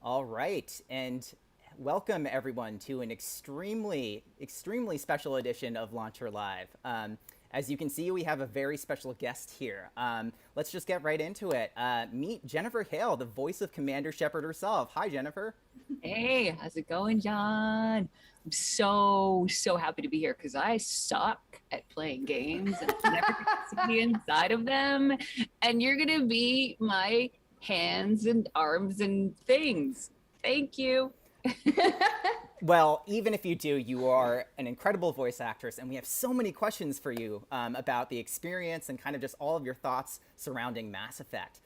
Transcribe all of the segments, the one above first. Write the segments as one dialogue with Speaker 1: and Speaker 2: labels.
Speaker 1: All right, and welcome everyone to an extremely special edition of Launcher Live. As you can see, we have a very special guest here. Let's just get right into it. Meet Jennifer Hale, the voice of Commander Shepard herself. Hi, Jennifer.
Speaker 2: Hey, how's it going, John? I'm so happy to be here because I suck at playing games and I never get to see inside of them. And you're gonna be my hands and arms and things. Thank you.
Speaker 1: Well, even if you do, you are an incredible voice actress, and we have so many questions for you about the experience and kind of just all of your thoughts surrounding Mass Effect.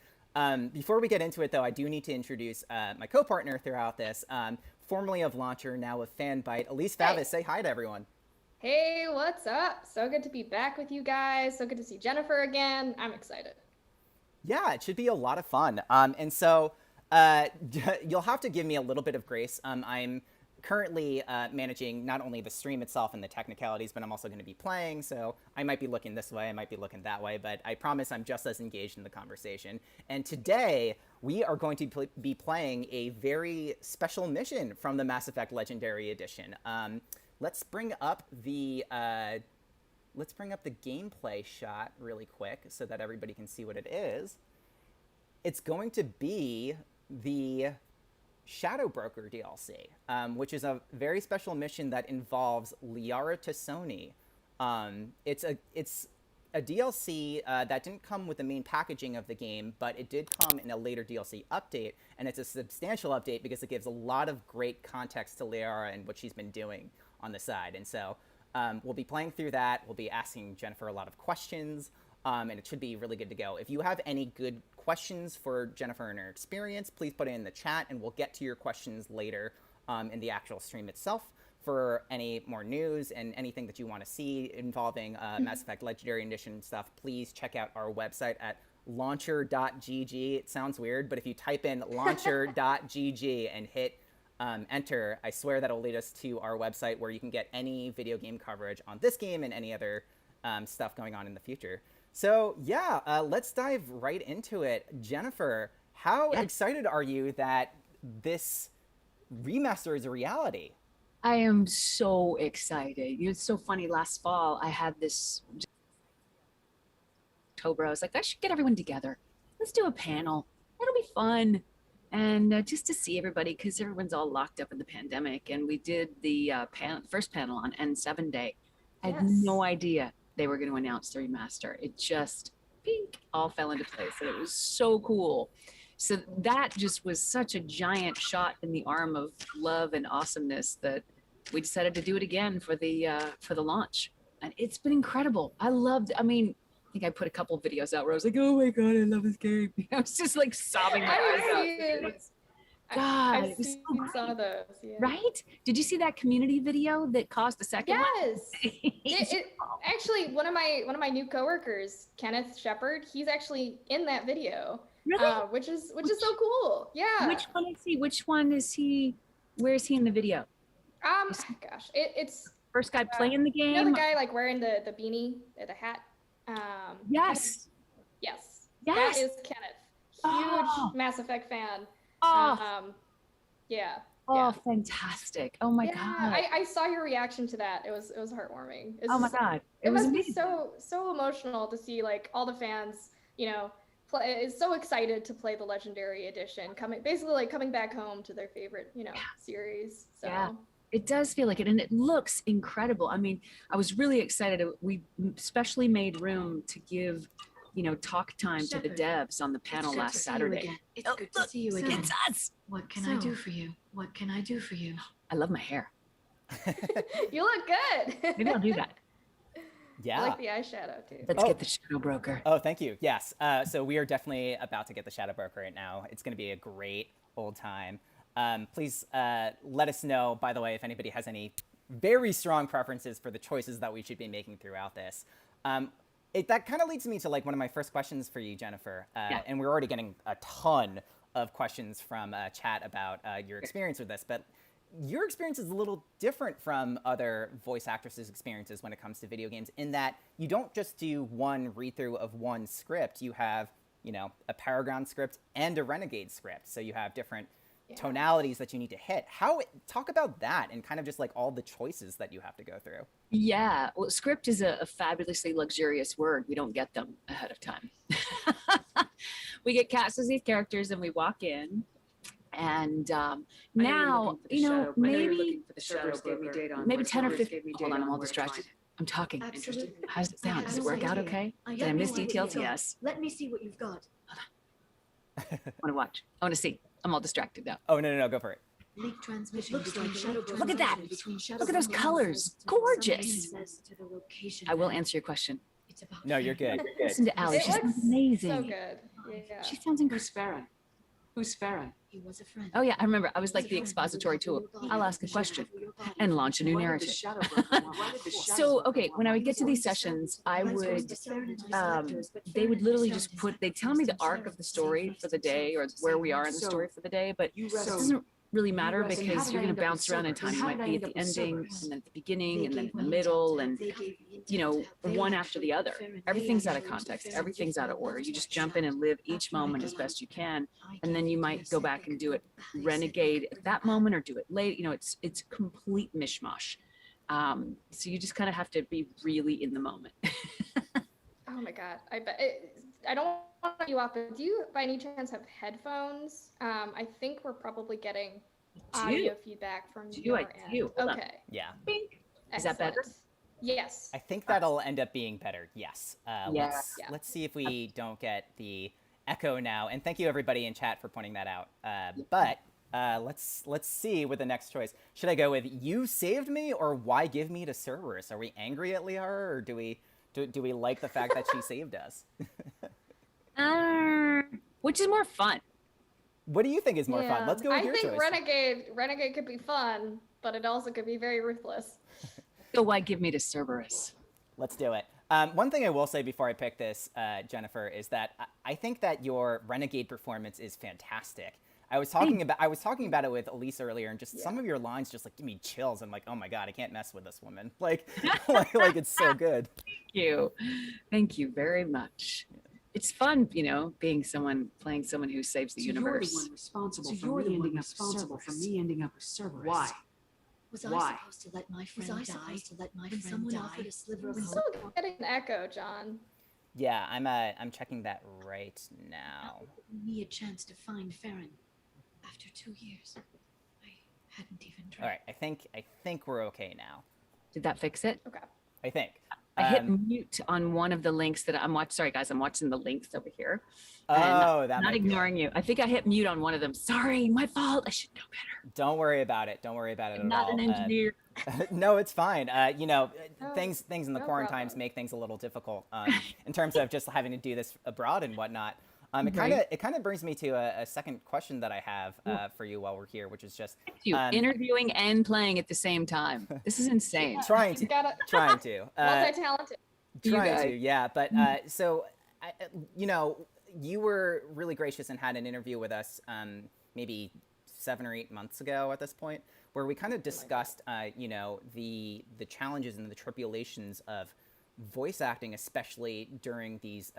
Speaker 1: Before we get into it, though, I do need to introduce my co-partner throughout this, formerly of Launcher, now of Fanbyte, Elise Favis.
Speaker 3: Hey.
Speaker 1: Say hi to everyone.
Speaker 3: Hey, what's up? So good to be back with you guys. So good to see Jennifer again. I'm excited.
Speaker 1: Yeah, it should be a lot of fun. And so you'll have to give me a little bit of grace. I'm currently managing not only the stream itself and the technicalities, but I'm also going to be playing. So I might be looking this way, I might be looking that way, but I promise I'm just as engaged in the conversation. And today we are going to be playing a very special mission from the Mass Effect Legendary Edition. Let's bring up the gameplay shot really quick so that everybody can see what it is. It's going to be the Shadow Broker DLC, which is a very special mission that involves Liara Tassoni. It's a DLC that didn't come with the main packaging of the game, but it did come in a later DLC update, and it's a substantial update because it gives a lot of great context to Liara and what she's been doing on the side. And so we'll be playing through that. We'll be asking Jennifer a lot of questions, and it should be really good to go. If you have any good questions for Jennifer and her experience, please put it in the chat, and we'll get to your questions later in the actual stream itself. For any more news and anything that you want to see involving Mass Effect Legendary Edition stuff, please check out our website at launcher.gg. It sounds weird, but if you type in launcher.gg and hit enter, I swear that'll lead us to our website where you can get any video game coverage on this game and any other stuff going on in the future. So yeah, let's dive right into it. Jennifer, how excited are you that this remaster is a reality?
Speaker 2: I am so excited. It's so funny. Last fall, I had this October. I was like, I should get everyone together. Let's do a panel. It'll be fun. And just to see everybody, because everyone's all locked up in the pandemic. And we did the first panel on N7 Day. I had no idea they were going to announce the remaster. It just all fell into place. And it was so cool. So that just was such a giant shot in the arm of love and awesomeness that we decided to do it again for the launch. And it's been incredible. I think I put a couple videos out where I was like, oh my God, I love this game. I was just like sobbing my eyes out. God, it was so great.
Speaker 3: Some of those, yeah.
Speaker 2: Right? Did you see that community video that caused the second one?
Speaker 3: Yes. Actually, one of my new coworkers, Kenneth Shepard, he's actually in that video.
Speaker 2: Really?
Speaker 3: Which is so cool. Yeah.
Speaker 2: Which one is he? Which one is he? Where is he in the video?
Speaker 3: Gosh, it's
Speaker 2: first guy playing the game.
Speaker 3: You know the guy like wearing the beanie, the hat.
Speaker 2: Yes.
Speaker 3: Yes.
Speaker 2: Yes.
Speaker 3: That is Kenneth. Huge Mass Effect fan. Yeah.
Speaker 2: Oh,
Speaker 3: yeah.
Speaker 2: Fantastic. Oh my God.
Speaker 3: I saw your reaction to that. It was heartwarming.
Speaker 2: Oh my God.
Speaker 3: It must be so emotional to see like all the fans, is so excited to play the Legendary Edition, coming back home to their favorite, series. So
Speaker 2: yeah. It does feel like it, and it looks incredible. I mean, I was really excited. We especially made room to give, talk time to the devs on the panel last Saturday.
Speaker 4: It's good to see you again.
Speaker 2: It's us.
Speaker 4: What can I do for you? What can I do for you?
Speaker 2: I love my hair.
Speaker 3: You look good.
Speaker 2: Maybe I'll do that.
Speaker 1: Yeah.
Speaker 3: I like the eyeshadow too.
Speaker 2: Let's get the Shadow Broker.
Speaker 1: Oh, thank you. Yes. So we are definitely about to get the Shadow Broker right now. It's going to be a great old time. Please let us know, by the way, if anybody has any very strong preferences for the choices that we should be making throughout this. That kind of leads me to like one of my first questions for you, Jennifer. And we're already getting a ton of questions from chat about your experience with this, but your experience is a little different from other voice actresses' experiences when it comes to video games in that you don't just do one read-through of one script. You have, a Paragon script and a Renegade script. So you have different tonalities that you need to hit. Talk about that and kind of just like all the choices that you have to go through.
Speaker 2: Yeah, well, script is a fabulously luxurious word. We don't get them ahead of time. We get cast as these characters and we walk in. And now, maybe maybe 10 or 15. Hold on, I'm all distracted. I'm talking.
Speaker 4: Absolutely.
Speaker 2: How does it sound? Does it work out okay? Did I
Speaker 4: Let me
Speaker 2: miss
Speaker 4: see what
Speaker 2: details?
Speaker 4: you've got.
Speaker 2: Yes.
Speaker 4: Let me see what you've got.
Speaker 2: I want to watch. I want to see. I'm all distracted now.
Speaker 1: Oh, no, go for it.
Speaker 4: Leak transmission between shadow
Speaker 2: Look at that.
Speaker 4: between shadow
Speaker 2: Look at those
Speaker 4: brokers
Speaker 2: colors.
Speaker 4: and
Speaker 2: Gorgeous.
Speaker 4: someone says to the location
Speaker 2: I will
Speaker 4: that
Speaker 2: answer your question.
Speaker 4: it's about
Speaker 1: No, you're
Speaker 4: Farron.
Speaker 1: good.
Speaker 2: Listen to Ali.
Speaker 3: It
Speaker 2: She's
Speaker 3: looks
Speaker 2: amazing.
Speaker 3: So good. Yeah.
Speaker 2: She sounds incredible.
Speaker 5: Who's Farron? Who's Farron?
Speaker 4: He was a friend.
Speaker 2: Oh yeah, I remember. I was like the expository tool. I'll ask a question and launch a new narrative. So, okay, when I would get to these sessions, I would, they would literally just they'd tell me the arc of the story for the day or where we are in the story for the day, but it doesn't really matter because you're going to bounce around in time. You might be at the ending and then at the beginning and then in the middle and, one after the other. Everything's out of context. Everything's out of order. You just jump in and live each moment as best you can. And then you might go back and do it renegade at that moment or do it late. It's complete mishmash. So you just kind of have to be really in the moment.
Speaker 3: Oh my God. I bet I don't want to cut you off, but do you by any chance have headphones? I think we're probably getting audio feedback from your end.
Speaker 2: Hold on.
Speaker 3: Okay.
Speaker 1: Yeah.
Speaker 2: Is that better?
Speaker 3: Excellent. Yes.
Speaker 1: I think that'll end up being better. Yes.
Speaker 2: Yeah.
Speaker 1: Let's see if we don't get the echo now. And thank you everybody in chat for pointing that out. But let's see with the next choice. Should I go with "You saved me" or "Why give me to Cerberus"? Are we angry at Liara or do we like the fact that she saved us?
Speaker 2: Which is more fun?
Speaker 1: What do you think is more fun? Let's go with
Speaker 3: I
Speaker 1: your
Speaker 3: think
Speaker 1: choice.
Speaker 3: Renegade could be fun, but it also could be very ruthless.
Speaker 2: So why give me to Cerberus?
Speaker 1: Let's do it. One thing I will say before I pick this, Jennifer, is that I think that your Renegade performance is fantastic. I was talking about it with Elise earlier, and just some of your lines just like give me chills. I'm like, oh my God, I can't mess with this woman. Like it's so good.
Speaker 2: Thank you very much. It's fun, playing someone who saves the universe.
Speaker 5: You're the one responsible for me ending up with Cerberus. Why?
Speaker 4: Was I supposed to let my friend die? When someone offered a sliver of
Speaker 3: I'm
Speaker 4: hope.
Speaker 3: still getting an echo, John.
Speaker 1: Yeah, I'm checking that right now.
Speaker 4: Giving me a chance to find Farron. After 2 years, I hadn't even tried.
Speaker 1: All right, I think we're okay now.
Speaker 2: Did that fix it?
Speaker 3: Okay.
Speaker 1: I think.
Speaker 2: I hit mute on one of the links that I'm watching. Sorry, guys, I'm watching the links over here.
Speaker 1: Oh, that
Speaker 2: not ignoring you. I think I hit mute on one of them. Sorry, my fault. I should know better.
Speaker 1: Don't worry about it. Don't worry about it
Speaker 2: I'm
Speaker 1: at
Speaker 2: not
Speaker 1: all.
Speaker 2: an engineer.
Speaker 1: No, it's fine. Things in the
Speaker 3: no
Speaker 1: quarantines
Speaker 3: problem.
Speaker 1: make things a little difficult in terms of just having to do this abroad and whatnot. It kind of brings me to a second question that I have for you while we're here, which is just
Speaker 2: Interviewing and playing at the same time. This is insane.
Speaker 1: trying to.
Speaker 3: Multi-talented.
Speaker 1: Trying to, yeah. But so, you were really gracious and had an interview with us maybe 7 or 8 months ago at this point, where we kind of discussed, the challenges and the tribulations of voice acting, especially during these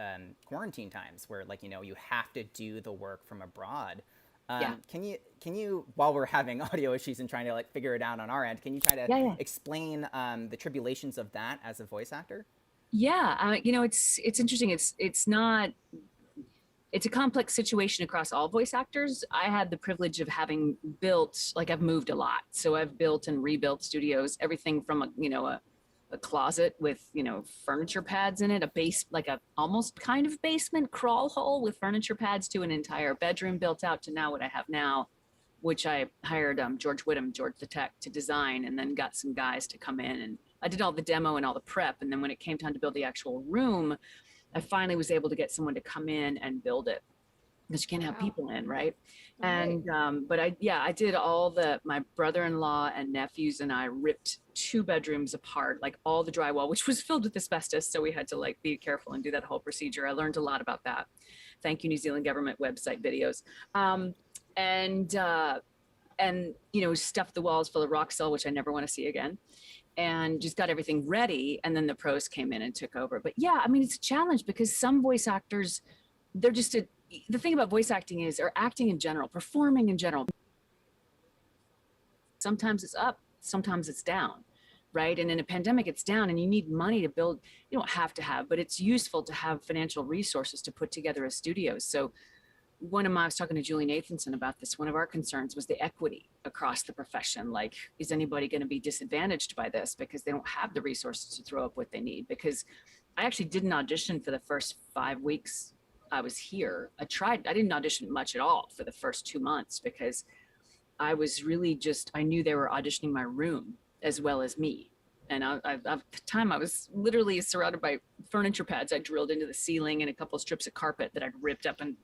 Speaker 1: quarantine times where you have to do the work from abroad. Can you, while we're having audio issues and trying to figure it out on our end, can you try to explain the tribulations of that as a voice actor?
Speaker 2: Yeah, it's interesting. It's a complex situation across all voice actors. I had the privilege of having built, I've moved a lot. So I've built and rebuilt studios, everything from a closet with, furniture pads in it, a base, a almost kind of basement crawl hole with furniture pads, to an entire bedroom built out, to now what I have now, which I hired George Whittam, George the Tech, to design, and then got some guys to come in, and I did all the demo and all the prep. And then when it came time to build the actual room, I finally was able to get someone to come in and build it, because you can't have people in, right? And but I did my brother-in-law and nephews and I ripped 2 bedrooms apart, all the drywall, which was filled with asbestos, so we had to be careful and do that whole procedure. I learned a lot about that. Thank you, New Zealand government website videos. And stuffed the walls full of Roxol, which I never want to see again, and just got everything ready. And then the pros came in and took over. But yeah, it's a challenge, because some voice actors, they're just the thing about voice acting is, or acting in general, performing in general, Sometimes it's up, sometimes it's down, right? And in a pandemic, it's down, and you need money to build. You don't have to have, but it's useful to have financial resources to put together a studio. So I was talking to Julie Nathanson about this. One of our concerns was the equity across the profession. Like, is anybody going to be disadvantaged by this because they don't have the resources to throw up what they need? Because I actually didn't audition for the first 5 weeks I was here. I didn't audition much at all for the first 2 months because I was really I knew they were auditioning my room as well as me. And at the time, I was literally surrounded by furniture pads I drilled into the ceiling and a couple of strips of carpet that I'd ripped up and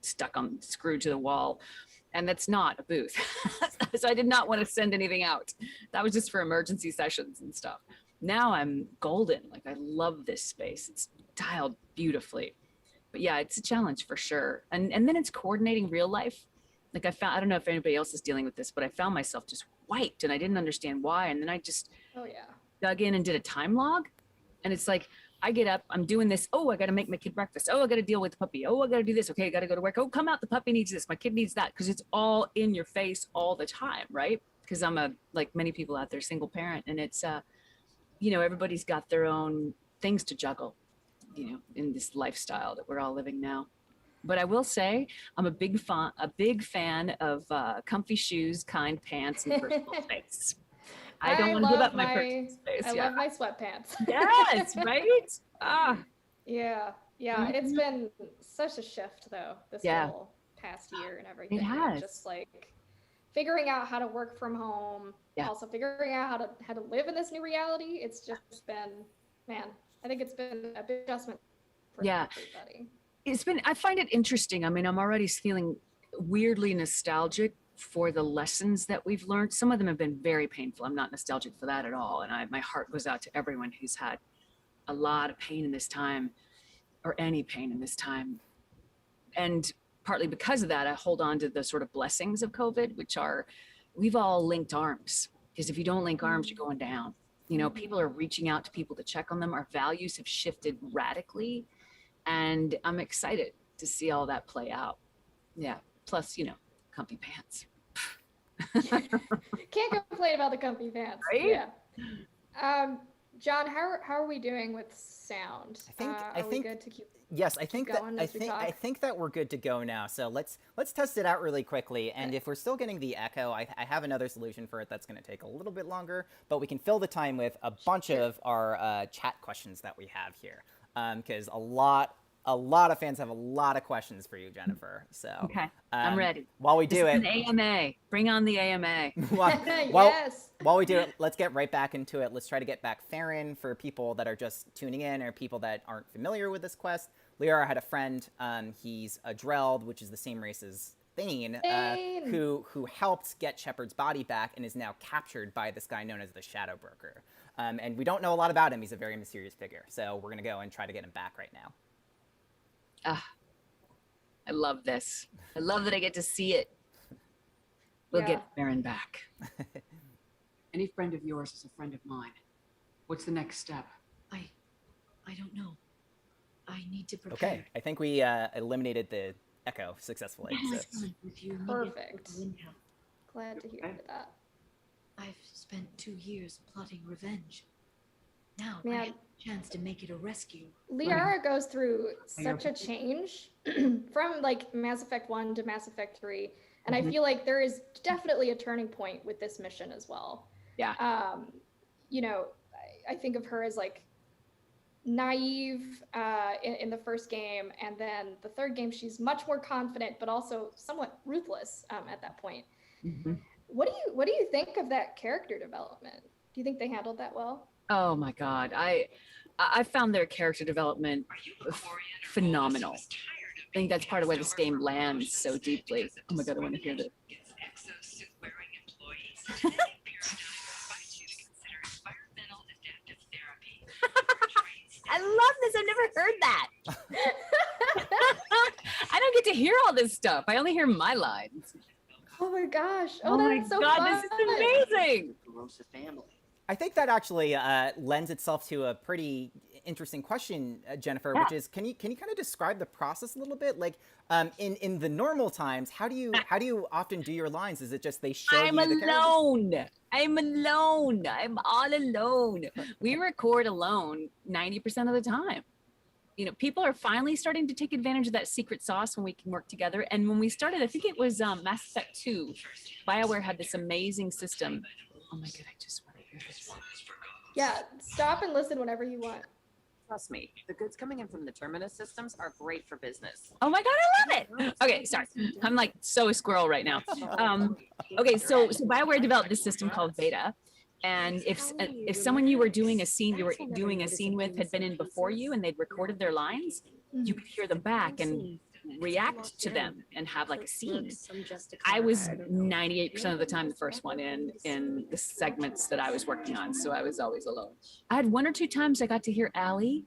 Speaker 2: screwed to the wall. And that's not a booth. So I did not want to send anything out. That was just for emergency sessions and stuff. Now I'm golden. Like, I love this space. It's dialed beautifully. But yeah, it's a challenge for sure. And then it's coordinating real life. Like, I don't know if anybody else is dealing with this, but I found myself just wiped and I didn't understand why. And then I just dug in and did a time log. And it's like, I get up, I'm doing this. Oh, I got to make my kid breakfast. Oh, I got to deal with the puppy. Oh, I got to do this. Okay, I got to go to work. Oh, come out. The puppy needs this. My kid needs that. Because it's all in your face all the time, right? Because I'm like many people out there, single parent. And it's, everybody's got their own things to juggle, in this lifestyle that we're all living now. But I will say, I'm a big fan of comfy shoes, kind pants, and personal space. I don't want to give up my personal space.
Speaker 3: I love my sweatpants.
Speaker 2: Yes, right?
Speaker 3: Yeah. It's been such a shift, though, this whole past year and everything.
Speaker 2: It has.
Speaker 3: Just like figuring out how to work from home, also figuring out how to live in this new reality. It's just been, man, I think it's been a big adjustment for everybody.
Speaker 2: I find it interesting. I mean, I'm already feeling weirdly nostalgic for the lessons that we've learned. Some of them have been very painful. I'm not nostalgic for that at all. And my heart goes out to everyone who's had a lot of pain in this time, or any pain in this time. And partly because of that, I hold on to the sort of blessings of COVID, which are, we've all linked arms. Because if you don't link arms, you're going down. People are reaching out to people to check on them. Our values have shifted radically. And I'm excited to see all that play out. Yeah. Plus, comfy pants.
Speaker 3: Can't complain about the comfy pants.
Speaker 2: Right?
Speaker 3: Yeah. John, how are we doing with sound?
Speaker 1: I think
Speaker 3: we good to keep?
Speaker 1: Yes, I think that we're good to go now. So let's test it out really quickly. And if we're still getting the echo, I have another solution for it that's going to take a little bit longer, but we can fill the time with a bunch of our chat questions that we have here. Because a lot of fans have a lot of questions for you, Jennifer. So
Speaker 2: okay, I'm ready.
Speaker 1: While we do
Speaker 2: an AMA. Bring on the AMA.
Speaker 3: Yes.
Speaker 1: While we do it, let's get right back into it. Let's try to get back Farron for people that are just tuning in or people that aren't familiar with this quest. Liara had a friend. He's a Dreld, which is the same race as Thane, who helped get Shepard's body back and is now captured by this guy known as the Shadow Broker. And we don't know a lot about him. He's a very mysterious figure. So we're going to go and try to get him back right now.
Speaker 2: I love this. I love that I get to see it. We'll get Farron back.
Speaker 5: Any friend of yours is a friend of mine. What's the next step?
Speaker 4: I don't know. I need to prepare.
Speaker 1: Okay, I think we eliminated the echo successfully. So.
Speaker 3: Perfect. Glad to hear that.
Speaker 4: I've spent 2 years plotting revenge. Now
Speaker 3: Man.
Speaker 4: I have a chance to make it a rescue.
Speaker 3: Liara goes through such a change from like Mass Effect 1 to Mass Effect 3. And I feel like there is definitely a turning point with this mission as well.
Speaker 2: Yeah.
Speaker 3: I think of her as like naive in the first game, and then the third game she's much more confident but also somewhat ruthless at that point. What do you think of that character development? Do you think they handled that well?
Speaker 2: Oh my God, I found their character development phenomenal. I think that's part of why this game lands so deeply. Oh my God, I want to hear this. I love this. I've never heard that. I don't get to hear all this stuff. I only hear my lines.
Speaker 3: Oh my gosh.
Speaker 2: Oh my
Speaker 3: that's so
Speaker 2: God,
Speaker 3: fun.
Speaker 2: this is amazing.
Speaker 1: I think that actually lends itself to a pretty interesting question, Jennifer, which is, can you kind of describe the process a little bit? Like, in the normal times, how do you often do your lines? Is it just they show
Speaker 2: I'm
Speaker 1: you the characters?
Speaker 2: alone. I'm alone. I'm all alone. We record alone 90% of the time. You know, people are finally starting to take advantage of that secret sauce when we can work together. And when we started, I think it was Mass Effect 2, BioWare had this amazing system. Oh my God, I just want to hear this.
Speaker 3: Yeah, stop and listen whenever you want.
Speaker 6: Trust me, the goods coming in from the Terminus systems are great for business.
Speaker 2: Oh my God, I love it. Okay, sorry. I'm like so a squirrel right now. Okay, so BioWare developed this system called Beta. And if someone you were doing a scene with had been in before you and they'd recorded their lines, you could hear them back and react to them and have like a scene. I was 98% of the time the first one in the segments that I was working on, so I was always alone. I had 1 or 2 times I got to hear Ali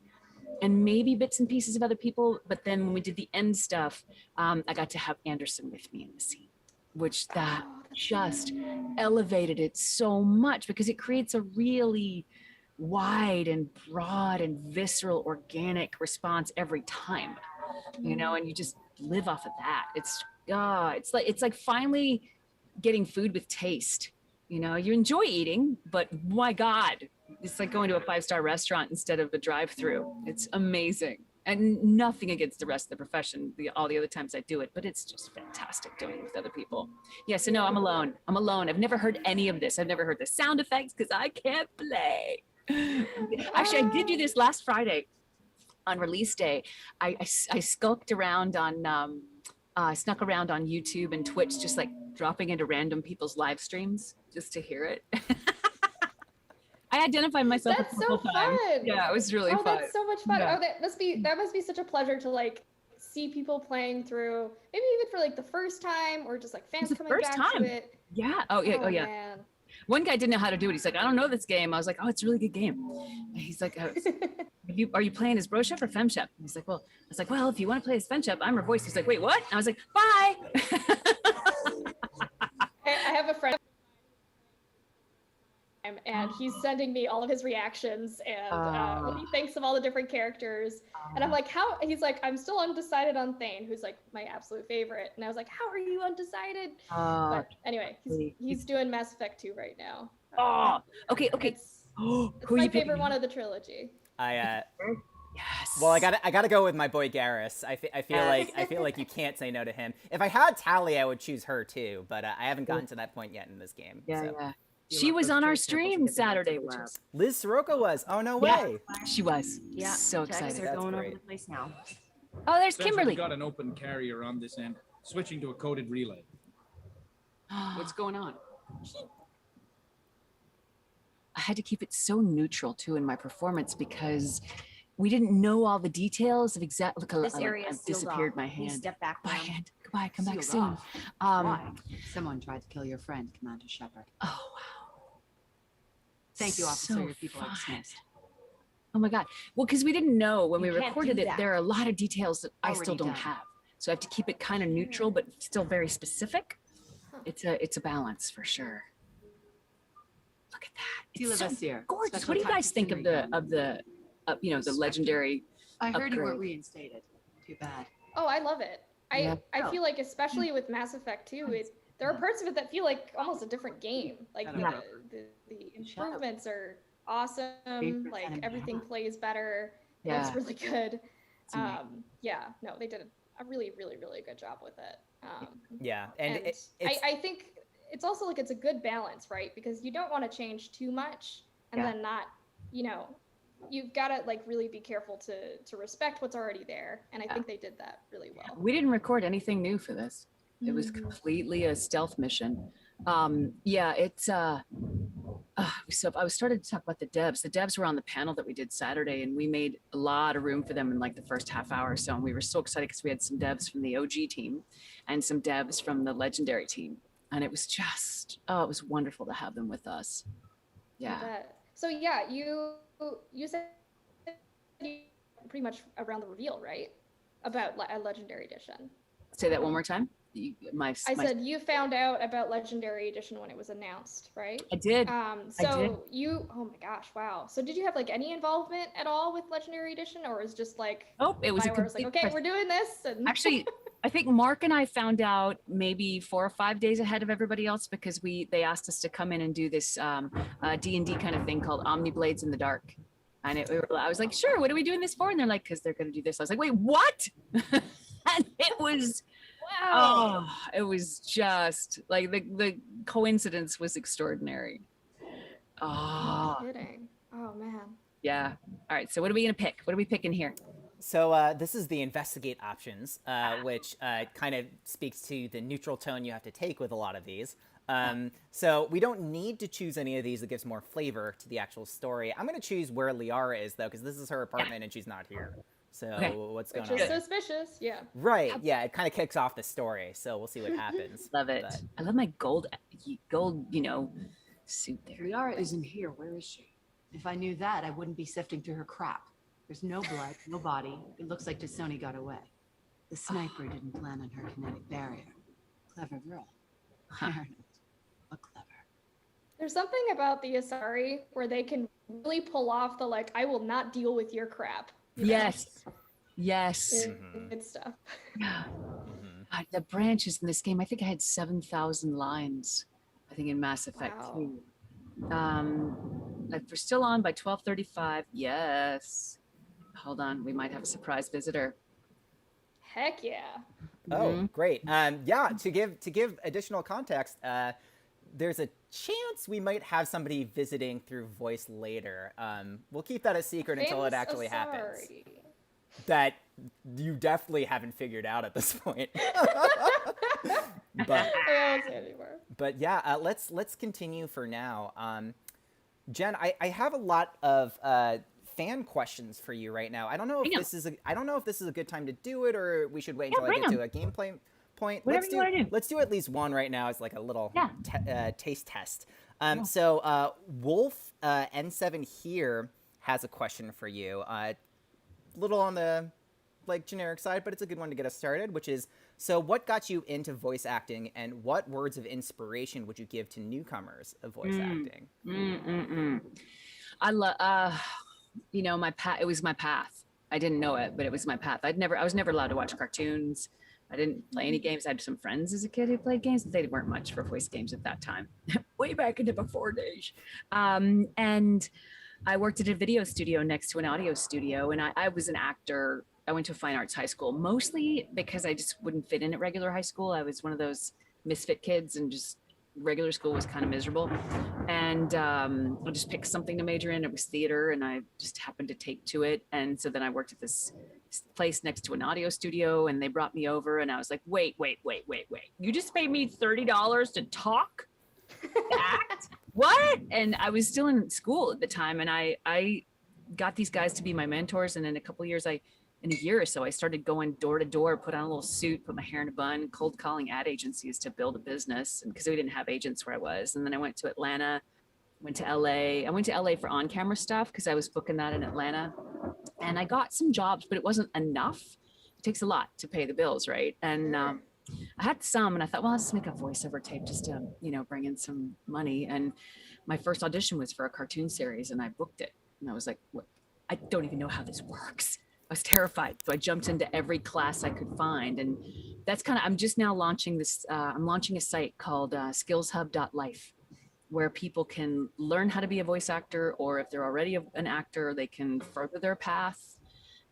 Speaker 2: and maybe bits and pieces of other people, but then when we did the end stuff, I got to have Anderson with me in the scene, which that just elevated it so much because it creates a really wide and broad and visceral organic response every time, you know, and you just live off of that. It's like finally getting food with taste. You know, you enjoy eating, but my God, it's like going to a 5-star restaurant instead of a drive-through. It's amazing. And nothing against the rest of the profession, all the other times I do it, but it's just fantastic doing it with other people. Yeah, so no, I'm alone. I've never heard any of this. I've never heard the sound effects because I can't play. Actually, I did do this last Friday on release day. I skulked around on, snuck around on YouTube and Twitch, just like dropping into random people's live streams just to hear it. I identified myself
Speaker 3: That's
Speaker 2: a couple
Speaker 3: so
Speaker 2: times.
Speaker 3: fun.
Speaker 2: Yeah, it was really fun.
Speaker 3: Oh, that's so much fun.
Speaker 2: Yeah.
Speaker 3: Oh, that must be such a pleasure to like see people playing through, maybe even for like the first time or just like fans
Speaker 2: the
Speaker 3: coming
Speaker 2: first
Speaker 3: back
Speaker 2: time.
Speaker 3: to it.
Speaker 2: Yeah. Oh yeah. Oh yeah.
Speaker 3: Man.
Speaker 2: One guy didn't know how to do it. He's like, I don't know this game. I was like, oh, it's a really good game. And he's like, are you playing as Broshep or Femshep? And he's like, well, I was like, well, if you want to play as Femshep, I'm her voice. He's like, wait, what? And I was like, bye.
Speaker 3: I have a friend and he's sending me all of his reactions and what he thinks of all the different characters. And I'm like, how? He's like, I'm still undecided on Thane, who's like my absolute favorite. And I was like, how are you undecided? But anyway, he's doing Mass Effect 2 right now.
Speaker 2: Okay.
Speaker 3: It's
Speaker 2: Who are
Speaker 3: my
Speaker 2: you
Speaker 3: favorite
Speaker 2: picking?
Speaker 3: one of the trilogy.
Speaker 2: Yes.
Speaker 1: Well, I gotta go with my boy Garrus. I feel like you can't say no to him. If I had Tally, I would choose her too, but I haven't gotten to that point yet in this game.
Speaker 2: Yeah,
Speaker 1: so.
Speaker 2: yeah. She was on our stream Saturday, which was
Speaker 1: Liz Soroka was. Oh no
Speaker 2: Yeah.
Speaker 1: way!
Speaker 2: she was.
Speaker 6: Yeah,
Speaker 2: So
Speaker 6: checks
Speaker 2: excited.
Speaker 6: are
Speaker 1: That's
Speaker 6: going
Speaker 1: great.
Speaker 6: over the place now.
Speaker 2: Oh, there's
Speaker 7: Spencer,
Speaker 2: Kimberly.
Speaker 7: we got an open carrier on this end. Switching to a coded relay.
Speaker 5: What's going on?
Speaker 2: I had to keep it so neutral too in my performance because we didn't know all the details of exactly. Look,
Speaker 6: This area
Speaker 2: I've
Speaker 6: is sealed
Speaker 2: disappeared
Speaker 6: off.
Speaker 2: my
Speaker 6: Please
Speaker 2: hand.
Speaker 6: step back,
Speaker 2: My
Speaker 6: ma'am.
Speaker 2: hand. Goodbye. Come back
Speaker 5: Sealed
Speaker 2: soon.
Speaker 5: off. Why? Someone tried to kill your friend, Commander Shepard.
Speaker 2: Oh wow.
Speaker 5: Thank you, officer.
Speaker 2: So
Speaker 5: Your people are
Speaker 2: fun.
Speaker 5: dismissed.
Speaker 2: Oh my God. Well, because we didn't know when
Speaker 6: You
Speaker 2: we
Speaker 6: can't
Speaker 2: recorded
Speaker 6: do
Speaker 2: it,
Speaker 6: that.
Speaker 2: there are a lot of details that I still
Speaker 5: Already
Speaker 2: don't
Speaker 5: done.
Speaker 2: have. So I have to keep it kind of neutral, but still very specific. It's a balance for sure. Look at that.
Speaker 5: Tila
Speaker 2: It's so
Speaker 5: Vasir,
Speaker 2: gorgeous.
Speaker 5: Special
Speaker 2: What do you guys
Speaker 5: Tactics
Speaker 2: think
Speaker 5: and
Speaker 2: of the the legendary?
Speaker 5: I heard you were
Speaker 2: upgrade?
Speaker 5: reinstated. Too bad.
Speaker 3: Oh, I love it.
Speaker 2: Yeah.
Speaker 3: I feel like, especially with Mass Effect 2, there are parts of it that feel like almost a different game. Like
Speaker 7: Yeah.
Speaker 3: the improvements are awesome. Like everything plays better.
Speaker 2: Yeah.
Speaker 3: It's really good.
Speaker 2: It's amazing.
Speaker 3: Yeah, no, they did a really, really, really good job with it.
Speaker 1: Yeah,
Speaker 3: And
Speaker 1: it's
Speaker 3: I think it's also like it's a good balance, right? Because you don't want to change too much and
Speaker 2: Yeah.
Speaker 3: then not, you've got to like really be careful to respect what's already there. And I think they did that really well.
Speaker 2: We didn't record anything new for this. It was
Speaker 3: Mhm.
Speaker 2: completely a stealth mission. Yeah, it's so I was started to talk about the devs. The devs were on the panel that we did Saturday, and we made a lot of room for them in like the first half hour or so. And we were so excited because we had some devs from the OG team and some devs from the legendary team. And it was just, it was wonderful to have them with us. Yeah.
Speaker 3: So yeah, you said pretty much around the reveal, right? About a legendary edition.
Speaker 2: Say that one more time.
Speaker 3: I said you found out about Legendary Edition when it was announced, right?
Speaker 2: I did.
Speaker 3: So you, oh my gosh, wow. So did you have like any involvement at all with Legendary Edition, or was just like,
Speaker 2: Oh, it was a
Speaker 3: Bioware was like,
Speaker 2: complete
Speaker 3: okay, we're doing this? And
Speaker 2: Actually, I think Mark and I found out maybe 4 or 5 days ahead of everybody else because they asked us to come in and do this D&D kind of thing called Omniblades in the Dark. And I was like, sure, what are we doing this for? And they're like, because they're going to do this. I was like, wait, what? And it was,
Speaker 3: wow.
Speaker 2: oh, it was just like the coincidence was extraordinary. Oh,
Speaker 3: No kidding. Oh man.
Speaker 2: yeah. All right. So what are we going to pick? What are we picking here?
Speaker 1: So this is the investigate options, which kind of speaks to the neutral tone you have to take with a lot of these. So we don't need to choose any of these. It gives more flavor to the actual story. I'm going to choose where Liara is, though, because this is her apartment and she's not here. So what's going on?
Speaker 3: Which is suspicious, yeah.
Speaker 1: Right, yeah, it kind of kicks off the story, so we'll see what happens.
Speaker 2: Love it.
Speaker 1: But
Speaker 2: I love my gold, suit there.
Speaker 5: Liara isn't here. Where is she?
Speaker 8: If I knew that, I wouldn't be sifting through her crap. There's no blood, no body. It looks like Dasoni got away. The sniper didn't plan on her kinetic barrier. Clever girl. Fair enough. But clever.
Speaker 3: There's something about the Asari where they can really pull off the like, I will not deal with your crap. You know?
Speaker 2: Yes.
Speaker 3: Good stuff.
Speaker 2: God, the branches in this game, I think I had 7,000 lines. I think in Mass Effect 2. If we're still on by 12:35, yes. Hold on, we might have a surprise visitor.
Speaker 3: Heck yeah.
Speaker 1: Oh, great. Yeah, to give additional context, there's a chance we might have somebody visiting through voice later. We'll keep that a secret until it actually happens. That you definitely haven't figured out at this point. But yeah, let's continue for now. Jen, I have a lot of fan questions for you right now. I don't know if this is a good time to do it, or we should wait until I get to a gameplay point.
Speaker 2: Whatever you want to do.
Speaker 1: Let's do at least one right now as like a little taste test.
Speaker 2: Cool.
Speaker 1: So Wolf N7 here has a question for you. Little on the like generic side, but it's a good one to get us started, which is, so what got you into voice acting, and what words of inspiration would you give to newcomers of voice acting?
Speaker 2: I love, it was my path. I didn't know it, but it was my path. I was never allowed to watch cartoons. I didn't play any games. I had some friends as a kid who played games, but they weren't much for voice games at that time. Way back in the before days. And I worked at a video studio next to an audio studio, and I was an actor. I went to a fine arts high school, mostly because I just wouldn't fit in at regular high school. I was one of those misfit kids, and just regular school was kind of miserable. And I just picked something to major in. It was theater, and I just happened to take to it. And so then I worked at this place next to an audio studio, and they brought me over, and I was like, wait. You just paid me $30 to talk? Act? What? And I was still in school at the time, and I got these guys to be my mentors. And in in a year or so, I started going door to door, put on a little suit, put my hair in a bun, cold calling ad agencies to build a business. And because we didn't have agents where I was. And then I went to Atlanta, went to LA. I went to LA for on-camera stuff because I was booking that in Atlanta. And I got some jobs, but it wasn't enough. It takes a lot to pay the bills, right? And I had some, and I thought, well, I'll just make a voiceover tape just to, bring in some money. And my first audition was for a cartoon series, and I booked it. And I was like, what? I don't even know how this works. I was terrified. So I jumped into every class I could find. And that's I'm just now launching this, I'm launching a site called skillshub.life, where people can learn how to be a voice actor, or if they're already an actor, they can further their path.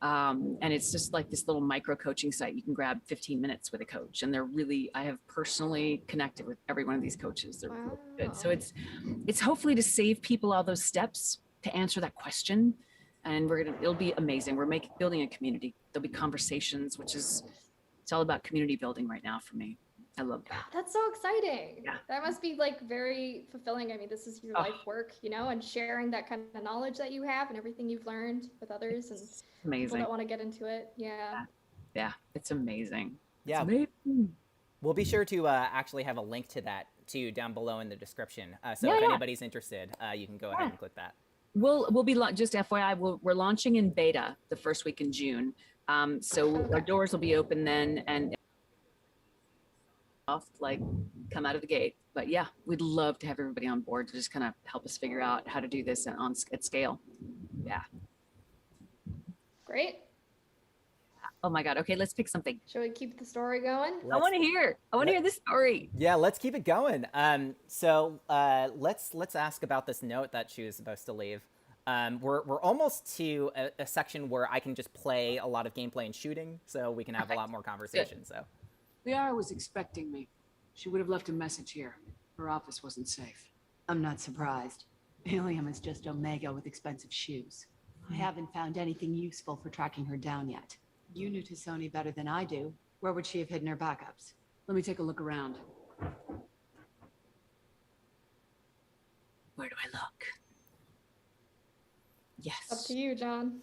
Speaker 2: And it's just like this little micro coaching site. You can grab 15 minutes with a coach, and I have personally connected with every one of these coaches. They're really good. So it's hopefully to save people all those steps to answer that question. And it'll be amazing. We're building a community. There'll be conversations, it's all about community building right now for me. I love that.
Speaker 3: That's so exciting.
Speaker 2: Yeah.
Speaker 3: That must be like very fulfilling. I mean, this is your life work, and sharing that kind of knowledge that you have and everything you've learned with others, and
Speaker 2: amazing.
Speaker 3: People that want to get into it.
Speaker 2: Yeah, it's amazing.
Speaker 1: Yeah.
Speaker 2: It's amazing.
Speaker 1: We'll be sure to actually have a link to that too down below in the description. If anybody's interested, you can go ahead and click that.
Speaker 2: We'll be just FYI, we're launching in beta the first week in June. So our doors will be open then, and off, like come out of the gate. But yeah, we'd love to have everybody on board to just kind of help us figure out how to do this at scale. Yeah.
Speaker 3: Great.
Speaker 2: Oh my God. Okay, let's pick something.
Speaker 3: Shall we keep the story going?
Speaker 2: I want to hear. I want to hear this story.
Speaker 1: Yeah, let's keep it going. Let's ask about this note that she was supposed to leave. We're almost to a section where I can just play a lot of gameplay and shooting, so we can have a lot more conversation.
Speaker 2: Good.
Speaker 1: So,
Speaker 5: Liara was expecting me. She would have left a message here. Her office wasn't safe.
Speaker 8: I'm not surprised. Helium is just Omega with expensive shoes. I haven't found anything useful for tracking her down yet. You knew Tassoni better than I do. Where would she have hidden her backups?
Speaker 5: Let me take a look around.
Speaker 2: Where do I look? Yes.
Speaker 3: Up to you, John.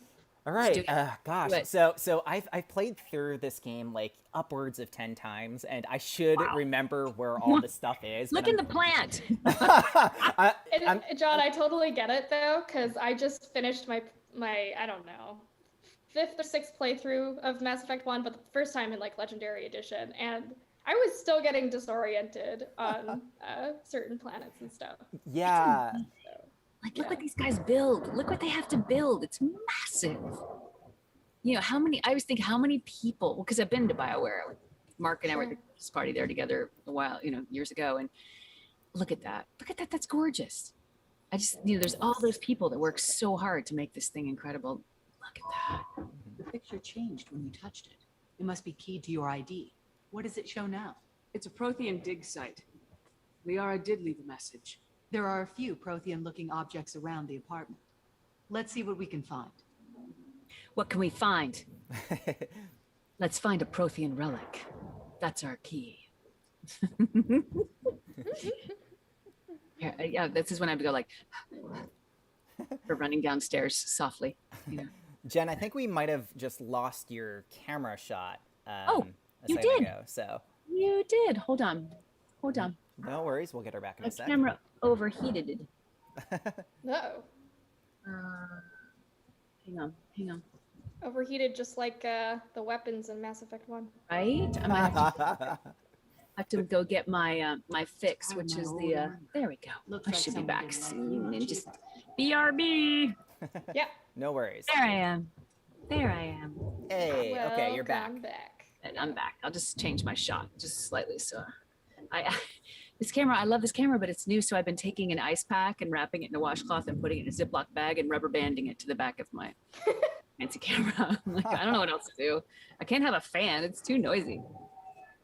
Speaker 1: all
Speaker 2: Let's do
Speaker 1: right.
Speaker 2: it.
Speaker 1: Gosh.
Speaker 2: Do it.
Speaker 1: So I've played through this game like upwards of 10 times, and I should remember where all this stuff is.
Speaker 2: Look
Speaker 1: but
Speaker 2: in the plant.
Speaker 3: And John, I totally get it though, because I just finished my I don't know, 5th or 6th playthrough of Mass Effect 1, but the first time in like Legendary Edition, and I was still getting disoriented on certain planets and stuff.
Speaker 1: Yeah.
Speaker 2: Like, look what these guys build. Look what they have to build. It's massive. You know, I always think how many people, well, because I've been to BioWare. Mark and I were at this party there together a while, years ago. And look at that. Look at that. That's gorgeous. I just, there's all those people that work so hard to make this thing incredible. Look at that.
Speaker 8: The picture changed when you touched it. It must be keyed to your ID. What does it show now?
Speaker 5: It's a Prothean dig site. Liara did leave a message.
Speaker 8: There are a few Prothean-looking objects around the apartment. Let's see what we can find.
Speaker 2: What can we find? Let's find a Prothean relic. That's our key. Yeah, this is when I have to go like, or running downstairs softly.
Speaker 1: Jen, I think we might have just lost your camera shot.
Speaker 2: Oh,
Speaker 1: a
Speaker 2: you
Speaker 1: second
Speaker 2: did.
Speaker 1: ago, so.
Speaker 2: You did. Hold on.
Speaker 1: No worries. We'll get her back in a
Speaker 2: My
Speaker 1: sec.
Speaker 2: camera overheated.
Speaker 3: No.
Speaker 2: Hang on.
Speaker 3: Overheated just like the weapons in Mass Effect 1.
Speaker 2: Right? I might have to go get my my fix, which is the there we go.
Speaker 8: Looks
Speaker 2: I
Speaker 8: like
Speaker 2: should be
Speaker 8: someone
Speaker 2: back
Speaker 8: didn't like
Speaker 2: soon
Speaker 8: you
Speaker 2: and just
Speaker 8: cheap.
Speaker 2: BRB.
Speaker 3: Yeah.
Speaker 1: No worries.
Speaker 2: There I am.
Speaker 1: Hey, okay, you're back.
Speaker 3: Welcome back.
Speaker 2: And I'm back. I'll just change my shot just slightly. So this camera, I love this camera, but it's new. So I've been taking an ice pack and wrapping it in a washcloth and putting it in a Ziploc bag and rubber banding it to the back of my fancy camera. I'm like, I don't know what else to do. I can't have a fan. It's too noisy.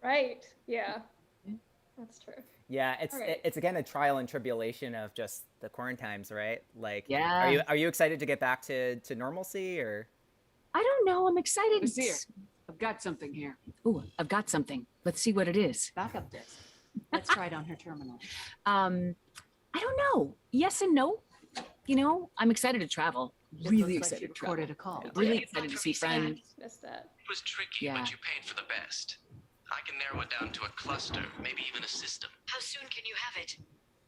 Speaker 3: Right. Yeah. That's true.
Speaker 1: Yeah,
Speaker 3: Alright.
Speaker 1: it's again a trial and tribulation of just the quarantines, right? Like,
Speaker 2: Yeah.
Speaker 1: Are you excited to get back to normalcy, or?
Speaker 2: I don't know. I'm excited.
Speaker 5: Vizier, I've got something here.
Speaker 2: Ooh, I've got something. Let's see what it is.
Speaker 8: Backup disk. Let's try it on her terminal.
Speaker 2: I don't know. Yes and no. I'm excited to travel.
Speaker 8: It
Speaker 2: Really
Speaker 8: looks like
Speaker 2: excited
Speaker 8: she
Speaker 2: to travel.
Speaker 8: recorded a call.
Speaker 2: Really excited to see friends.
Speaker 3: Missed that.
Speaker 9: It was tricky,
Speaker 2: Yeah.
Speaker 9: but you paid for the best. I can narrow it down to a cluster, maybe even a system.
Speaker 4: How soon can you have it?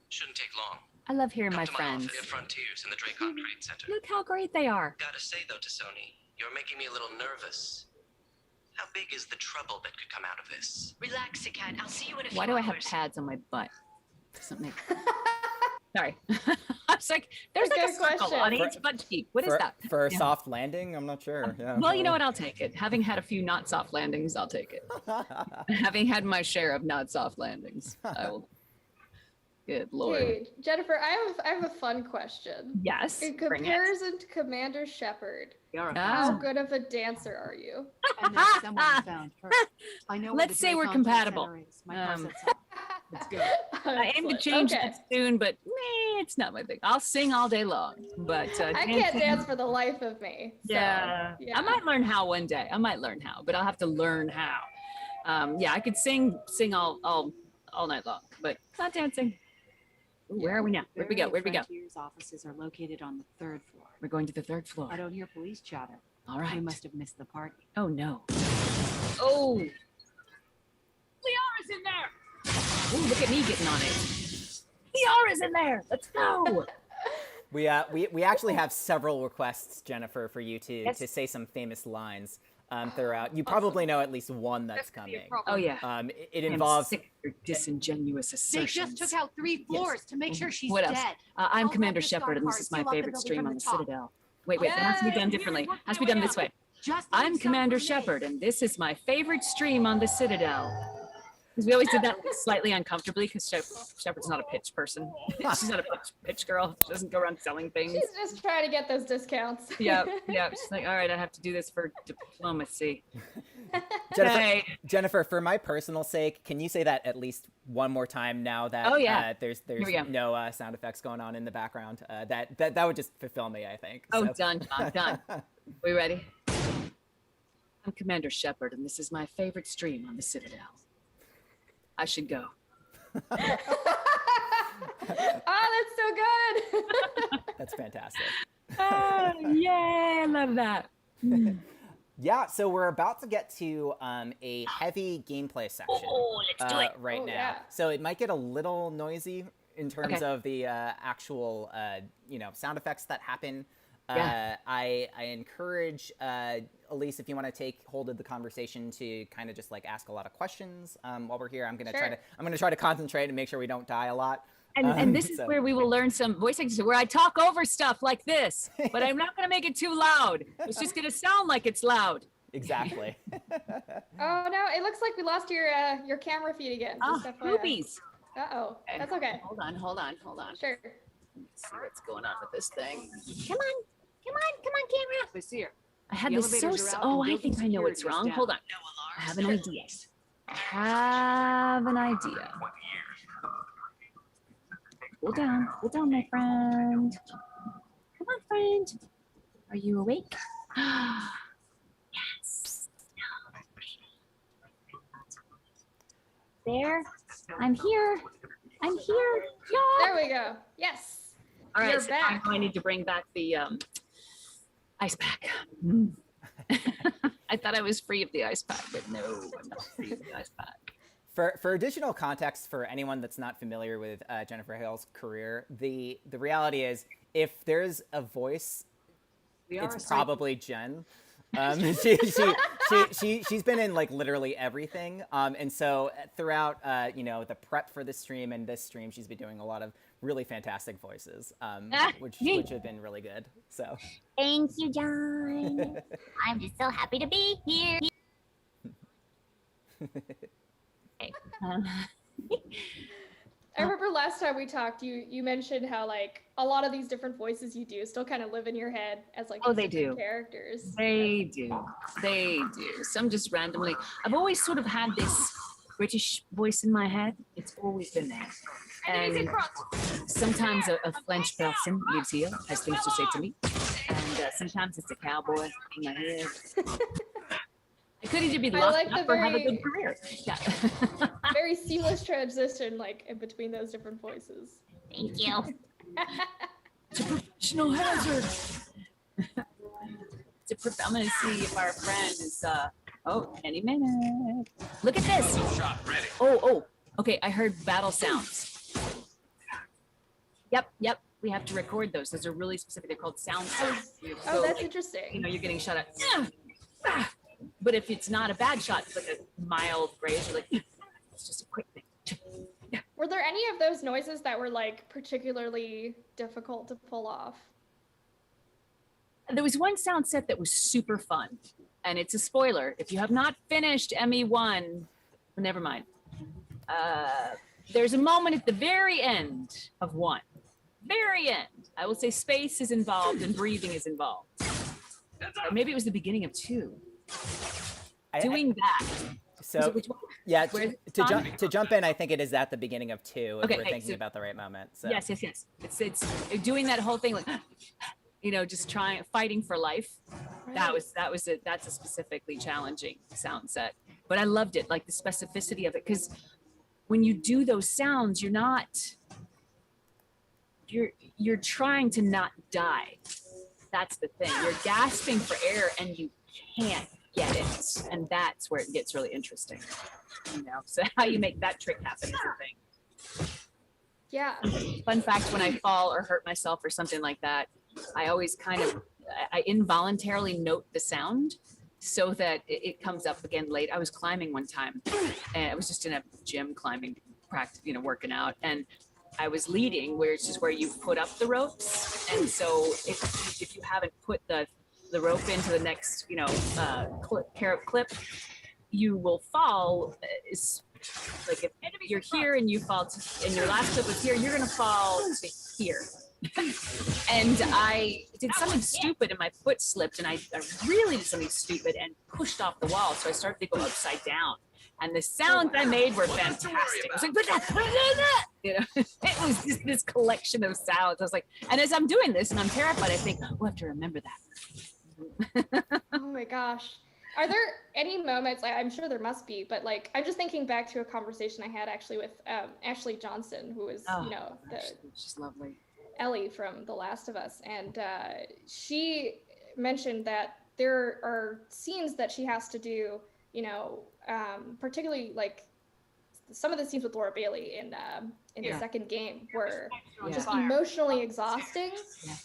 Speaker 9: Shouldn't take long.
Speaker 2: I love hearing
Speaker 9: Come
Speaker 2: my
Speaker 9: to my
Speaker 2: friends.
Speaker 9: office at Frontiers in the Dracon Trade Center.
Speaker 2: Look how great they are.
Speaker 9: Gotta say though, Tassoni, you're making me a little nervous. How big is the trouble that could come out of this?
Speaker 4: Relax, Cat. I'll see you in a few
Speaker 2: Why do I have
Speaker 4: hours.
Speaker 2: pads on my butt? Doesn't make. Sorry. I was like, there's like a
Speaker 3: Good
Speaker 2: circle
Speaker 3: question.
Speaker 2: on each butt cheek. What is that?
Speaker 1: For a
Speaker 2: Yeah.
Speaker 1: soft landing? I'm not sure. Yeah.
Speaker 2: Well, you know what? I'll take it. Having had a few not soft landings, I'll take it. Having had my share of not soft landings, I will. Good Lord.
Speaker 3: Dude, Jennifer, I have a fun question.
Speaker 2: Yes.
Speaker 3: In
Speaker 2: bring it.
Speaker 3: comparison to Commander Shepard,
Speaker 5: Liara,
Speaker 3: how
Speaker 2: Ah.
Speaker 3: good of a dancer are you?
Speaker 8: And then someone found her. I know where
Speaker 2: Let's
Speaker 8: the
Speaker 2: say we're
Speaker 8: Dracon
Speaker 2: compatible.
Speaker 8: Center is. My car
Speaker 2: Um,
Speaker 8: sets up. Let's go.
Speaker 2: I aim to
Speaker 3: Excellent.
Speaker 2: change
Speaker 3: Okay.
Speaker 2: that soon, but it's not my thing. I'll sing all day long, but
Speaker 3: I can't
Speaker 2: dancing-
Speaker 3: dance for the life of me. So,
Speaker 2: Yeah. I might learn how one day. I might learn how, but I'll have to learn how. Yeah, I could sing all night long, but not dancing. Ooh, where are we now? Where'd we go? Where'd we go?
Speaker 8: Frontier's offices are located on the 3rd floor.
Speaker 2: We're going to the 3rd floor.
Speaker 8: I don't hear police chatter.
Speaker 2: All right.
Speaker 8: We must have missed the party.
Speaker 2: Oh no. Oh. Liara's in there. Ooh, look at me getting on it. Liara's in there. Let's go.
Speaker 1: We actually have several requests, Jennifer, for you
Speaker 2: Yes.
Speaker 1: to say some famous lines. throughout. You probably know at least one that's coming.
Speaker 2: Oh yeah.
Speaker 1: It
Speaker 2: I'm
Speaker 1: involves.
Speaker 2: sick of your disingenuous
Speaker 8: They
Speaker 2: assertions.
Speaker 8: just took out 3 floors to make sure she's
Speaker 2: What else?
Speaker 8: dead.
Speaker 2: I'm
Speaker 8: I'll
Speaker 2: Commander
Speaker 8: grab the
Speaker 2: Shepard, and this
Speaker 8: star
Speaker 2: is my
Speaker 8: card, seal off the
Speaker 2: favorite
Speaker 8: building
Speaker 2: stream
Speaker 8: from
Speaker 2: on
Speaker 8: the
Speaker 2: the
Speaker 8: top.
Speaker 2: Citadel. Wait, that has to be done differently. Has to be done this way.
Speaker 8: Just
Speaker 2: I'm
Speaker 8: leave
Speaker 2: Commander
Speaker 8: some for me.
Speaker 2: Shepard, and this is my favorite stream on the Citadel. Because we always did that slightly uncomfortably, because Shepard's not a pitch person. She's not a pitch girl. She doesn't go around selling things.
Speaker 3: She's just trying to get those discounts.
Speaker 2: Yeah. She's like, all right, I have to do this for diplomacy.
Speaker 1: Jennifer, for my personal sake, can you say that at least one more time now that there's no sound effects going on in the background? That would just fulfill me, I think.
Speaker 2: Oh,
Speaker 1: So.
Speaker 2: done, John, done. We ready? I'm Commander Shepard, and this is my favorite stream on the Citadel. I should go.
Speaker 3: That's so good.
Speaker 1: That's fantastic.
Speaker 2: Yeah, I love that.
Speaker 1: Yeah, so we're about to get to a heavy gameplay section
Speaker 2: let's do it.
Speaker 1: right now.
Speaker 3: Yeah.
Speaker 1: So it might get a little noisy in terms of the actual, sound effects that happen. I encourage Elise, if you want to take hold of the conversation, to kind of just like ask a lot of questions while we're here. I'm gonna try to concentrate and make sure we don't die a lot.
Speaker 2: And this is where we will learn some voice acting, where I talk over stuff like this, but I'm not going to make it too loud. It's just going to sound like it's loud.
Speaker 1: Exactly.
Speaker 3: Oh no, it looks like we lost your camera feed again. Just FYI.
Speaker 2: Boobies.
Speaker 3: Uh-oh, that's okay.
Speaker 2: Hold on.
Speaker 3: Sure.
Speaker 2: Let's see what's going on with this thing.
Speaker 8: Come on, camera.
Speaker 5: I see her.
Speaker 2: I had
Speaker 5: The
Speaker 2: this so.
Speaker 5: elevators are out
Speaker 2: Oh,
Speaker 5: and
Speaker 2: I think I know what's
Speaker 5: building
Speaker 2: wrong.
Speaker 5: security is
Speaker 2: Hold on.
Speaker 5: down.
Speaker 2: I have an idea. Cool down, my friend. Come on, friend. Are you awake? Yes. There. I'm here. Yeah.
Speaker 3: There we go. Yes.
Speaker 2: All right.
Speaker 3: You're
Speaker 2: So
Speaker 3: back.
Speaker 2: I need to bring back the ice pack. I thought I was free of the ice pack, but no, I'm not free of the ice pack.
Speaker 1: For additional context for anyone that's not familiar with Jennifer Hale's career, the reality is, if there's a voice, it's probably Jen. She's been in like literally everything, and so throughout the prep for this stream and this stream, she's been doing a lot of really fantastic voices, which have been really good. So
Speaker 10: thank you, John. I'm just so happy to be here.
Speaker 3: I remember last time we talked, you mentioned how like a lot of these different voices you do still kind of live in your head as like
Speaker 2: they
Speaker 3: different
Speaker 2: do.
Speaker 3: characters.
Speaker 2: They do. Some just randomly. I've always sort of had this British voice in my head. It's always been there. And sometimes a French person lives here, has things to say to me. And sometimes it's a cowboy in my head. I could either be locked up or have a good career. Yeah.
Speaker 3: Very seamless transition, like in between those different voices.
Speaker 10: Thank you.
Speaker 2: It's a professional hazard. I'm gonna see if our friend is any minute. Look at this. Oh, okay, I heard battle sounds. Yep. We have to record those. Those are really specific. They're called sound sounds.
Speaker 3: Oh, that's interesting.
Speaker 2: You're getting shot at. But if it's not a bad shot, it's like a mild graze, you're like, it's just a quick thing.
Speaker 3: Were there any of those noises that were like particularly difficult to pull off?
Speaker 2: There was one sound set that was super fun, and it's a spoiler. If you have not finished ME1, never mind. There's a moment at the very end of 1. Very end. I will say space is involved and breathing is involved. Or maybe it was the beginning of 2. Doing that.
Speaker 1: So yeah, to jump in, I think it is at the beginning of 2 if we're thinking about the right moment. So.
Speaker 2: Yes. It's doing that whole thing like, just fighting for life. Right. That's a specifically challenging sound set. But I loved it, like the specificity of it, because when you do those sounds, you're trying to not die. That's the thing. You're gasping for air and you can't get it. And that's where it gets really interesting. So how you make that trick happen is the thing.
Speaker 3: Yeah.
Speaker 2: Fun fact, when I fall or hurt myself or something like that, I always I involuntarily note the sound so that it comes up again late. I was climbing one time, and I was just in a gym climbing, practice, working out, and I was leading, where it's just where you put up the ropes, and so if you haven't put the rope into the next clip, you will fall. Like if you're here and you fall and your last clip was here, you're gonna fall to here. And I did something stupid and my foot slipped, and I really did something stupid and pushed off the wall. So I started to go upside down. And the sounds I made were fantastic. I was like, it was just this collection of sounds. I was like, and as I'm doing this and I'm terrified, I think, we'll have to remember that.
Speaker 3: Oh my gosh. Are there any moments, I'm sure there must be, but like, I'm just thinking back to a conversation I had actually with Ashley Johnson, who is,
Speaker 2: she's lovely.
Speaker 3: Ellie from The Last of Us. And she mentioned that there are scenes that she has to do, particularly like some of the scenes with Laura Bailey in the second game were just emotionally exhausting.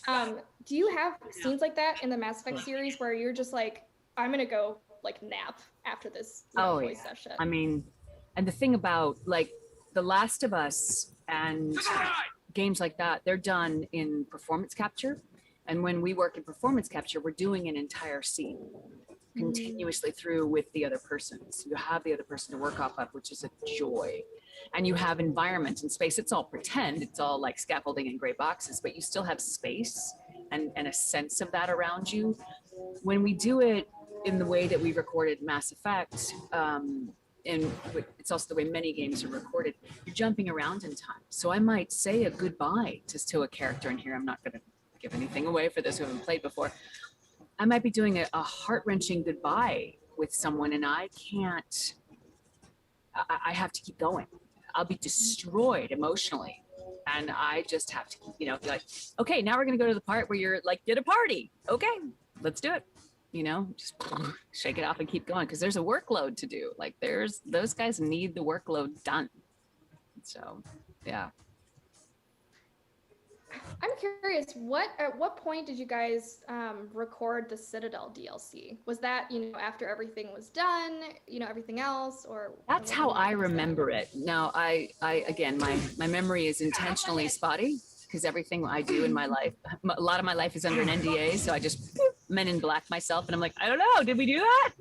Speaker 3: Do you have scenes like that in the Mass Effect series where you're just like, I'm gonna go like nap after this voice session?
Speaker 2: I mean, and the thing about like The Last of Us and games like that, they're done in performance capture. And when we work in performance capture, we're doing an entire scene continuously through with the other person. So you have the other person to work off of, which is a joy. And you have environment and space. It's all pretend. It's all like scaffolding and gray boxes, but you still have space and a sense of that around you. When we do it in the way that we recorded Mass Effect, and it's also the way many games are recorded, you're jumping around in time. So I might say a goodbye to a character in here. I'm not going to give anything away for those who haven't played before. I might be doing a heart-wrenching goodbye with someone, and I have to keep going. I'll be destroyed emotionally. And I just have to, be like, okay, now we're going to go to the part where you're like, get a party. Okay, let's do it. Just shake it off and keep going, because there's a workload to do. Like those guys need the workload done. So, yeah.
Speaker 3: I'm curious, at what point did you guys record the Citadel DLC? Was that, after everything was done, everything else, or?
Speaker 2: That's how I remember it. Now, I again, my memory is intentionally spotty, because everything I do in my life, a lot of my life is under an NDA, so I just Men in Black myself, and I'm like, I don't know, did we do that?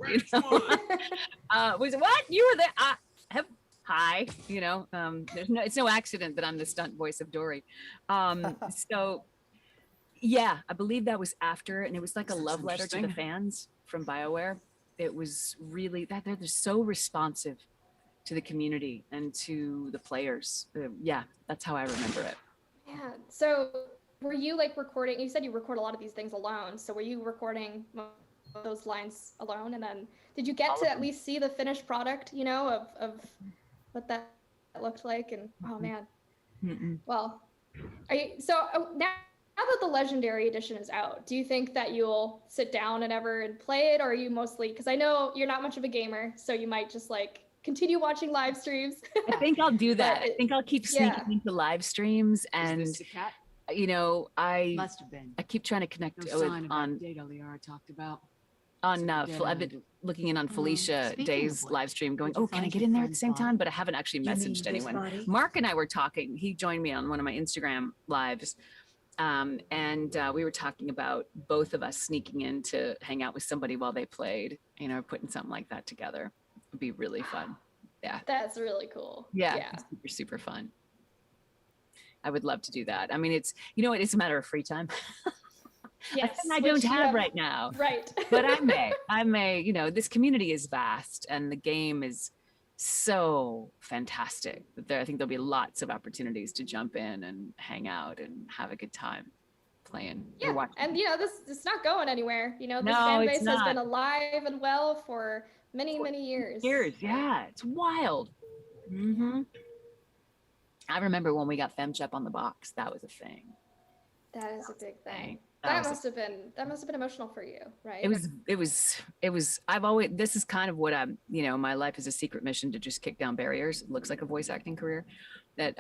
Speaker 2: Was it what? You were there? Hi, it's no accident that I'm the stunt voice of Dory. So yeah, I believe that was after, and it was like a love letter to the fans from BioWare. It was really that they're so responsive to the community and to the players. Yeah, that's how I remember it.
Speaker 3: Yeah. So were you like recording, you said you record a lot of these things alone. So were you recording those lines alone? And then did you get to at least see the finished product, of what that looked like? And oh man. Well, now that the Legendary Edition is out, do you think that you'll sit down and play it? Or are you mostly, because I know you're not much of a gamer, so you might just like continue watching live streams?
Speaker 2: I think I'll do that. I think I'll keep sneaking into live streams, and I
Speaker 8: must have been.
Speaker 2: I keep trying to connect on
Speaker 5: data Liara talked about.
Speaker 2: I've been looking in on Felicia Day's live stream going, oh, can I get in there at the same time? But I haven't actually messaged anyone. Mark and I were talking. He joined me on one of my Instagram lives. And we were talking about both of us sneaking in to hang out with somebody while they played, putting something like that together. It'd be really fun. Yeah.
Speaker 3: That's really cool.
Speaker 2: Yeah. Super, super fun. I would love to do that. I mean, it's a matter of free time.
Speaker 3: Yes,
Speaker 2: I don't have right now.
Speaker 3: Right.
Speaker 2: But I may, this community is vast, and the game is so fantastic that I think there'll be lots of opportunities to jump in and hang out and have a good time playing.
Speaker 3: Yeah, and this it's not going anywhere. This fan base has been alive and well for many years.
Speaker 2: Yeah, it's wild. I remember when we got FemChep on the box. That was a thing.
Speaker 3: That is a big thing. That must have been emotional for you, right?
Speaker 2: It was. I've always. This is kind of what I'm. My life is a secret mission to just kick down barriers. It looks like a voice acting career. That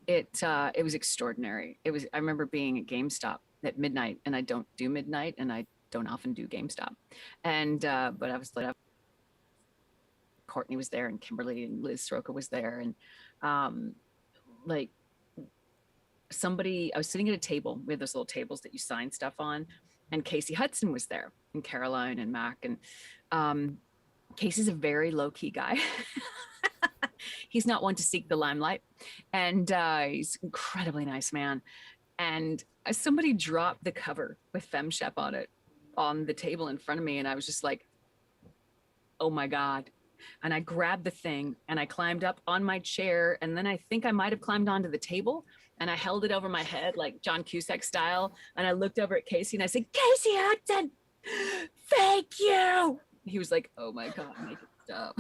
Speaker 2: it was extraordinary. I remember being at GameStop at midnight, and I don't do midnight, and I don't often do GameStop. And but I was like, Courtney was there, and Kimberly and Liz Soroka was there, and like somebody, I was sitting at a table. We had those little tables that you sign stuff on, and Casey Hudson was there, and Caroline and Mac, and Casey's a very low-key guy. He's not one to seek the limelight, and he's an incredibly nice man. And somebody dropped the cover with FemShep on it on the table in front of me, and I was just like, oh my God. And I grabbed the thing and I climbed up on my chair, and then I think I might have climbed onto the table, and I held it over my head like John Cusack style, and I looked over at Casey and I said, Casey Hudson, thank you. He was like, oh my God, make it stop.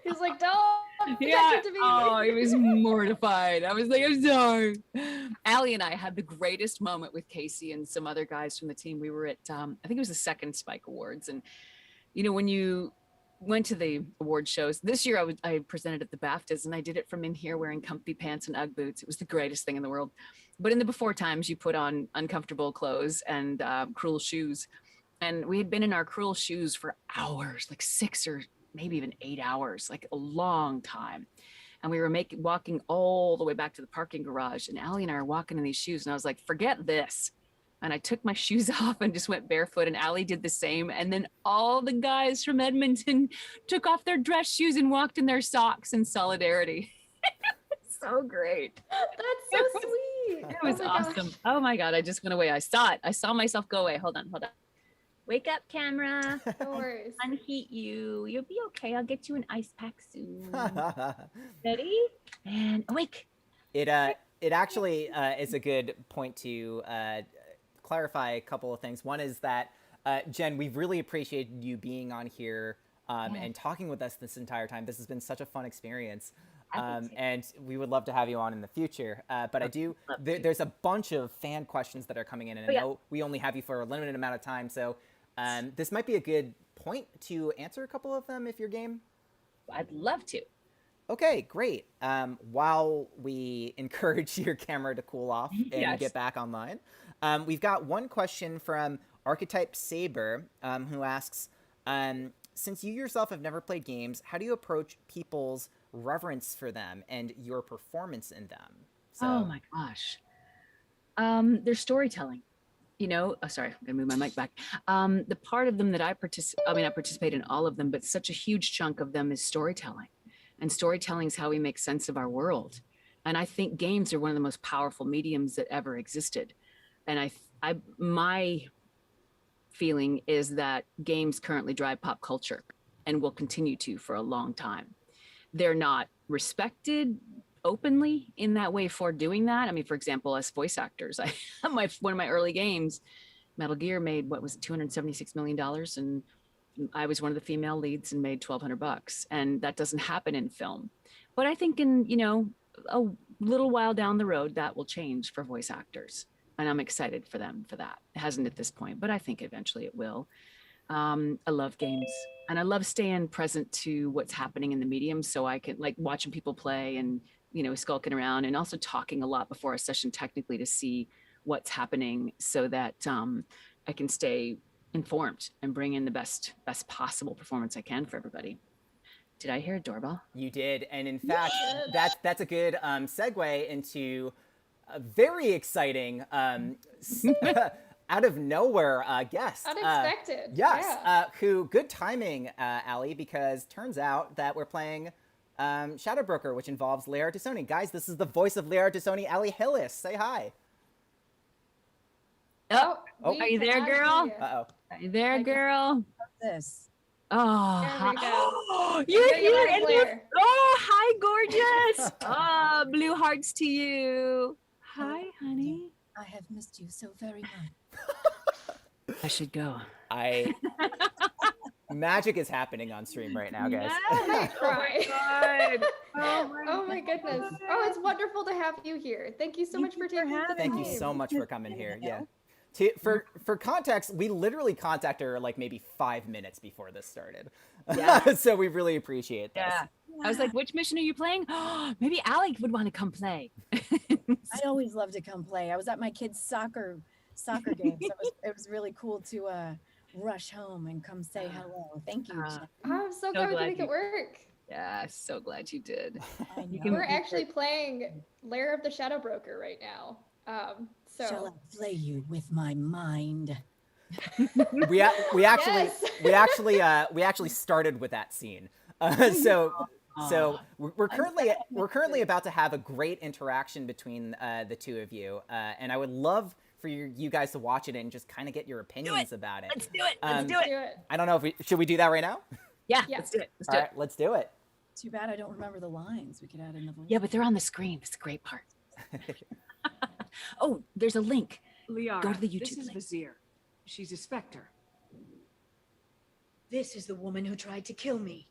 Speaker 3: He's like, don't.
Speaker 2: Yeah.
Speaker 3: To me.
Speaker 2: Oh, he was mortified. I was like, I'm sorry. Ali and I had the greatest moment with Casey and some other guys from the team. We were at, I think it was the second Spike Awards. And, you know, when you went to the award shows, this year I presented at the BAFTAs, and I did it from in here wearing comfy pants and Ugg boots. It was the greatest thing in the world. But in the before times, you put on uncomfortable clothes and cruel shoes. And we had been in our cruel shoes for hours, like 6 or maybe even 8 hours, like a long time. And we were walking all the way back to the parking garage, and Ali and I are walking in these shoes, and I was like, forget this. And I took my shoes off and just went barefoot, and Ali did the same. And then all the guys from Edmonton took off their dress shoes and walked in their socks in solidarity. So great.
Speaker 3: That's so sweet.
Speaker 2: It was awesome.
Speaker 3: Gosh.
Speaker 2: Oh my God, I just went away. I saw it. I saw myself go away. Hold on. Wake up, camera.
Speaker 3: No worries.
Speaker 2: Unheat you. You'll be okay. I'll get you an ice pack soon. Ready? And awake.
Speaker 1: It actually is a good point to clarify a couple of things. One is that, Jen, we've really appreciated you being on here and talking with us this entire time. This has been such a fun experience. And we would love to have you on in the future. But I do, there's a bunch of fan questions that are coming in, and I know we only have you for a limited amount of time. So this might be a good point to answer a couple of them if you're game.
Speaker 2: I'd love to.
Speaker 1: Okay, great. While we encourage your camera to cool off and get back online, we've got one question from Archetype Saber, who asks, since you yourself have never played games, how do you approach people's reverence for them and your performance in them? So,
Speaker 2: oh my gosh. There's storytelling. You know, sorry, I'm gonna move my mic back. The part of them that I participate in all of them, but such a huge chunk of them is storytelling. And storytelling is how we make sense of our world. And I think games are one of the most powerful mediums that ever existed. And my feeling is that games currently drive pop culture and will continue to for a long time. They're not respected openly in that way for doing that. I mean, for example, as voice actors, one of my early games, Metal Gear, made what was $276 million, and I was one of the female leads and made $1,200, and that doesn't happen in film. But I think in, you know, a little while down the road, that will change for voice actors, and I'm excited for them for that. It hasn't at this point, but I think eventually it will. I love games, and I love staying present to what's happening in the medium, so I can, like, watching people play and, you know, skulking around, and also talking a lot before a session technically to see what's happening so that I can stay informed and bring in the best possible performance I can for everybody. Did I hear a doorbell?
Speaker 1: You did, and in fact, that's a good segue into a very exciting out of nowhere guest.
Speaker 3: Unexpected.
Speaker 1: Yes, who, good timing, Ali, because turns out that we're playing Shadow Broker, which involves Liara Tassoni. Guys, this is the voice of Liara Tassoni, Ali Hillis. Say hi.
Speaker 2: Oh, are you there, girl?
Speaker 1: Uh-oh.
Speaker 2: Are you there, girl?
Speaker 11: This.
Speaker 2: Oh, you're here. Oh, hi, gorgeous. Oh, blue hearts to you. Hi, honey.
Speaker 11: I have missed you so very much.
Speaker 2: I should go.
Speaker 1: Magic is happening on stream right now, guys.
Speaker 2: Yes.
Speaker 3: Oh my goodness. Oh, it's wonderful to have you here. Thank you so much for taking the time.
Speaker 1: Thank you so much for coming here. Yeah. For context, we literally contacted her like maybe 5 minutes before this started.
Speaker 2: Yeah.
Speaker 1: So we really appreciate this.
Speaker 2: Yeah. I was like, which mission are you playing? Oh, maybe Alec would want to come play.
Speaker 11: I'd always love to come play. I was at my kid's soccer game, so it was really cool to rush home and come say hello. Thank you, Jen.
Speaker 3: I'm so glad we could make it work.
Speaker 2: Yeah, so glad you did.
Speaker 3: We're actually playing Lair of the Shadow Broker right now.
Speaker 11: Shall I play you with my mind?
Speaker 1: we actually started with that scene. So we're currently about to have a great interaction between the two of you, and I would love for you guys to watch it and just kind of get your opinions about it.
Speaker 2: Let's do it. Let's do it.
Speaker 1: I don't know if should we do that right now?
Speaker 2: Yeah, let's do it.
Speaker 1: All right, let's do it.
Speaker 11: Too bad I don't remember the lines. We could add in the voice.
Speaker 2: Yeah, but they're on the screen. That's the great part. Oh, there's a link.
Speaker 5: Liara,
Speaker 2: go to the YouTube
Speaker 5: this is
Speaker 2: link.
Speaker 5: Vizier. She's a Spectre.
Speaker 4: This is the woman who tried to kill me.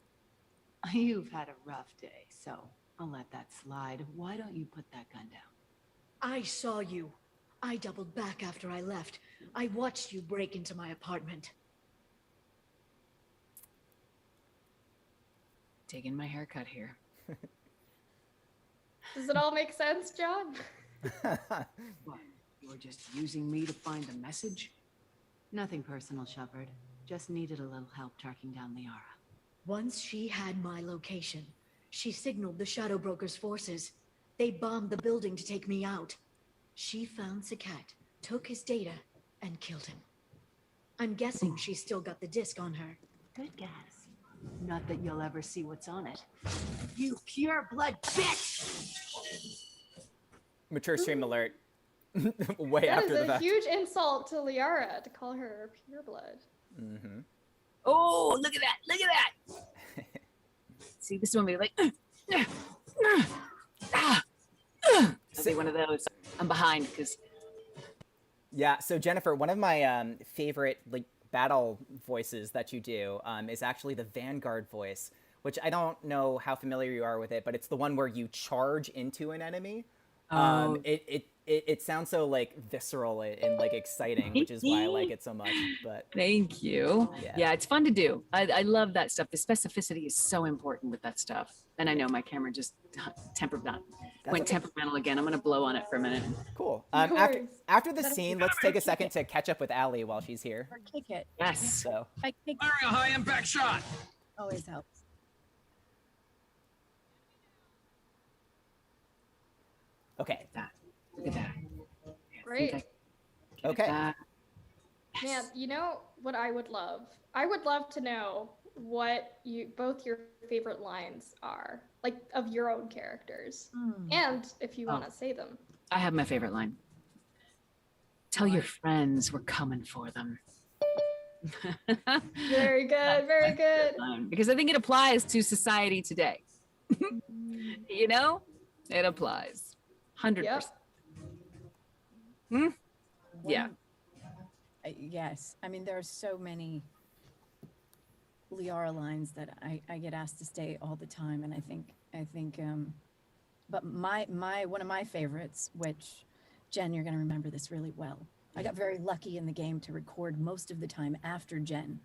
Speaker 8: You've had a rough day, so I'll let that slide. Why don't you put that gun down?
Speaker 4: I saw you. I doubled back after I left. I watched you break into my apartment.
Speaker 2: Taking my haircut here.
Speaker 3: Does it all make sense, John?
Speaker 5: What? You were just using me to find the message?
Speaker 8: Nothing personal, Shepard. Just needed a little help tracking down Liara.
Speaker 4: Once she had my location, she signaled the Shadow Broker's forces. They bombed the building to take me out. She found Sakat, took his data, and killed him. I'm guessing she's still got the disc on her.
Speaker 8: Good guess. Not that you'll ever see what's on it. You pure blood bitch!
Speaker 1: Mature stream alert. Way
Speaker 3: That
Speaker 1: after
Speaker 3: is
Speaker 1: the
Speaker 3: a
Speaker 1: fact.
Speaker 3: huge insult to Liara to call her pureblood.
Speaker 1: Mm-hmm.
Speaker 2: Oh, look at that. Look at that. See, this one be like, I'll be one of those. I'm behind because.
Speaker 1: Yeah. So Jennifer, one of my favorite battle voices that you do is actually the Vanguard voice, which I don't know how familiar you are with it, but it's the one where you charge into an enemy. It sounds so visceral and exciting, which is why I like it so much. But
Speaker 2: thank you. Yeah, it's fun to do. I love that stuff. The specificity is so important with that stuff. And I know my camera just went temperamental again. I'm gonna blow on it for a minute.
Speaker 1: Cool. After the scene, let's take a second to catch up with Ali while she's here.
Speaker 11: Or kick it.
Speaker 2: Yes.
Speaker 1: So.
Speaker 7: Firing a high impact shot.
Speaker 11: Always helps.
Speaker 1: Okay.
Speaker 2: Look at that.
Speaker 3: Great.
Speaker 1: Okay.
Speaker 3: Man, you know what I would love? I would love to know what both your favorite lines are, of your own characters, and if you want to say them.
Speaker 2: I have my favorite line. Tell your friends we're coming for them.
Speaker 3: Very good, very good.
Speaker 2: Because I think it applies to society today. You know, it applies. 100%.
Speaker 3: Yep.
Speaker 2: Yeah.
Speaker 11: Yes. I mean, there are so many Liara lines that I get asked to stay all the time, and I think but one of my favorites, which Jen, you're going to remember this really well. I got very lucky in the game to record most of the time after Jen,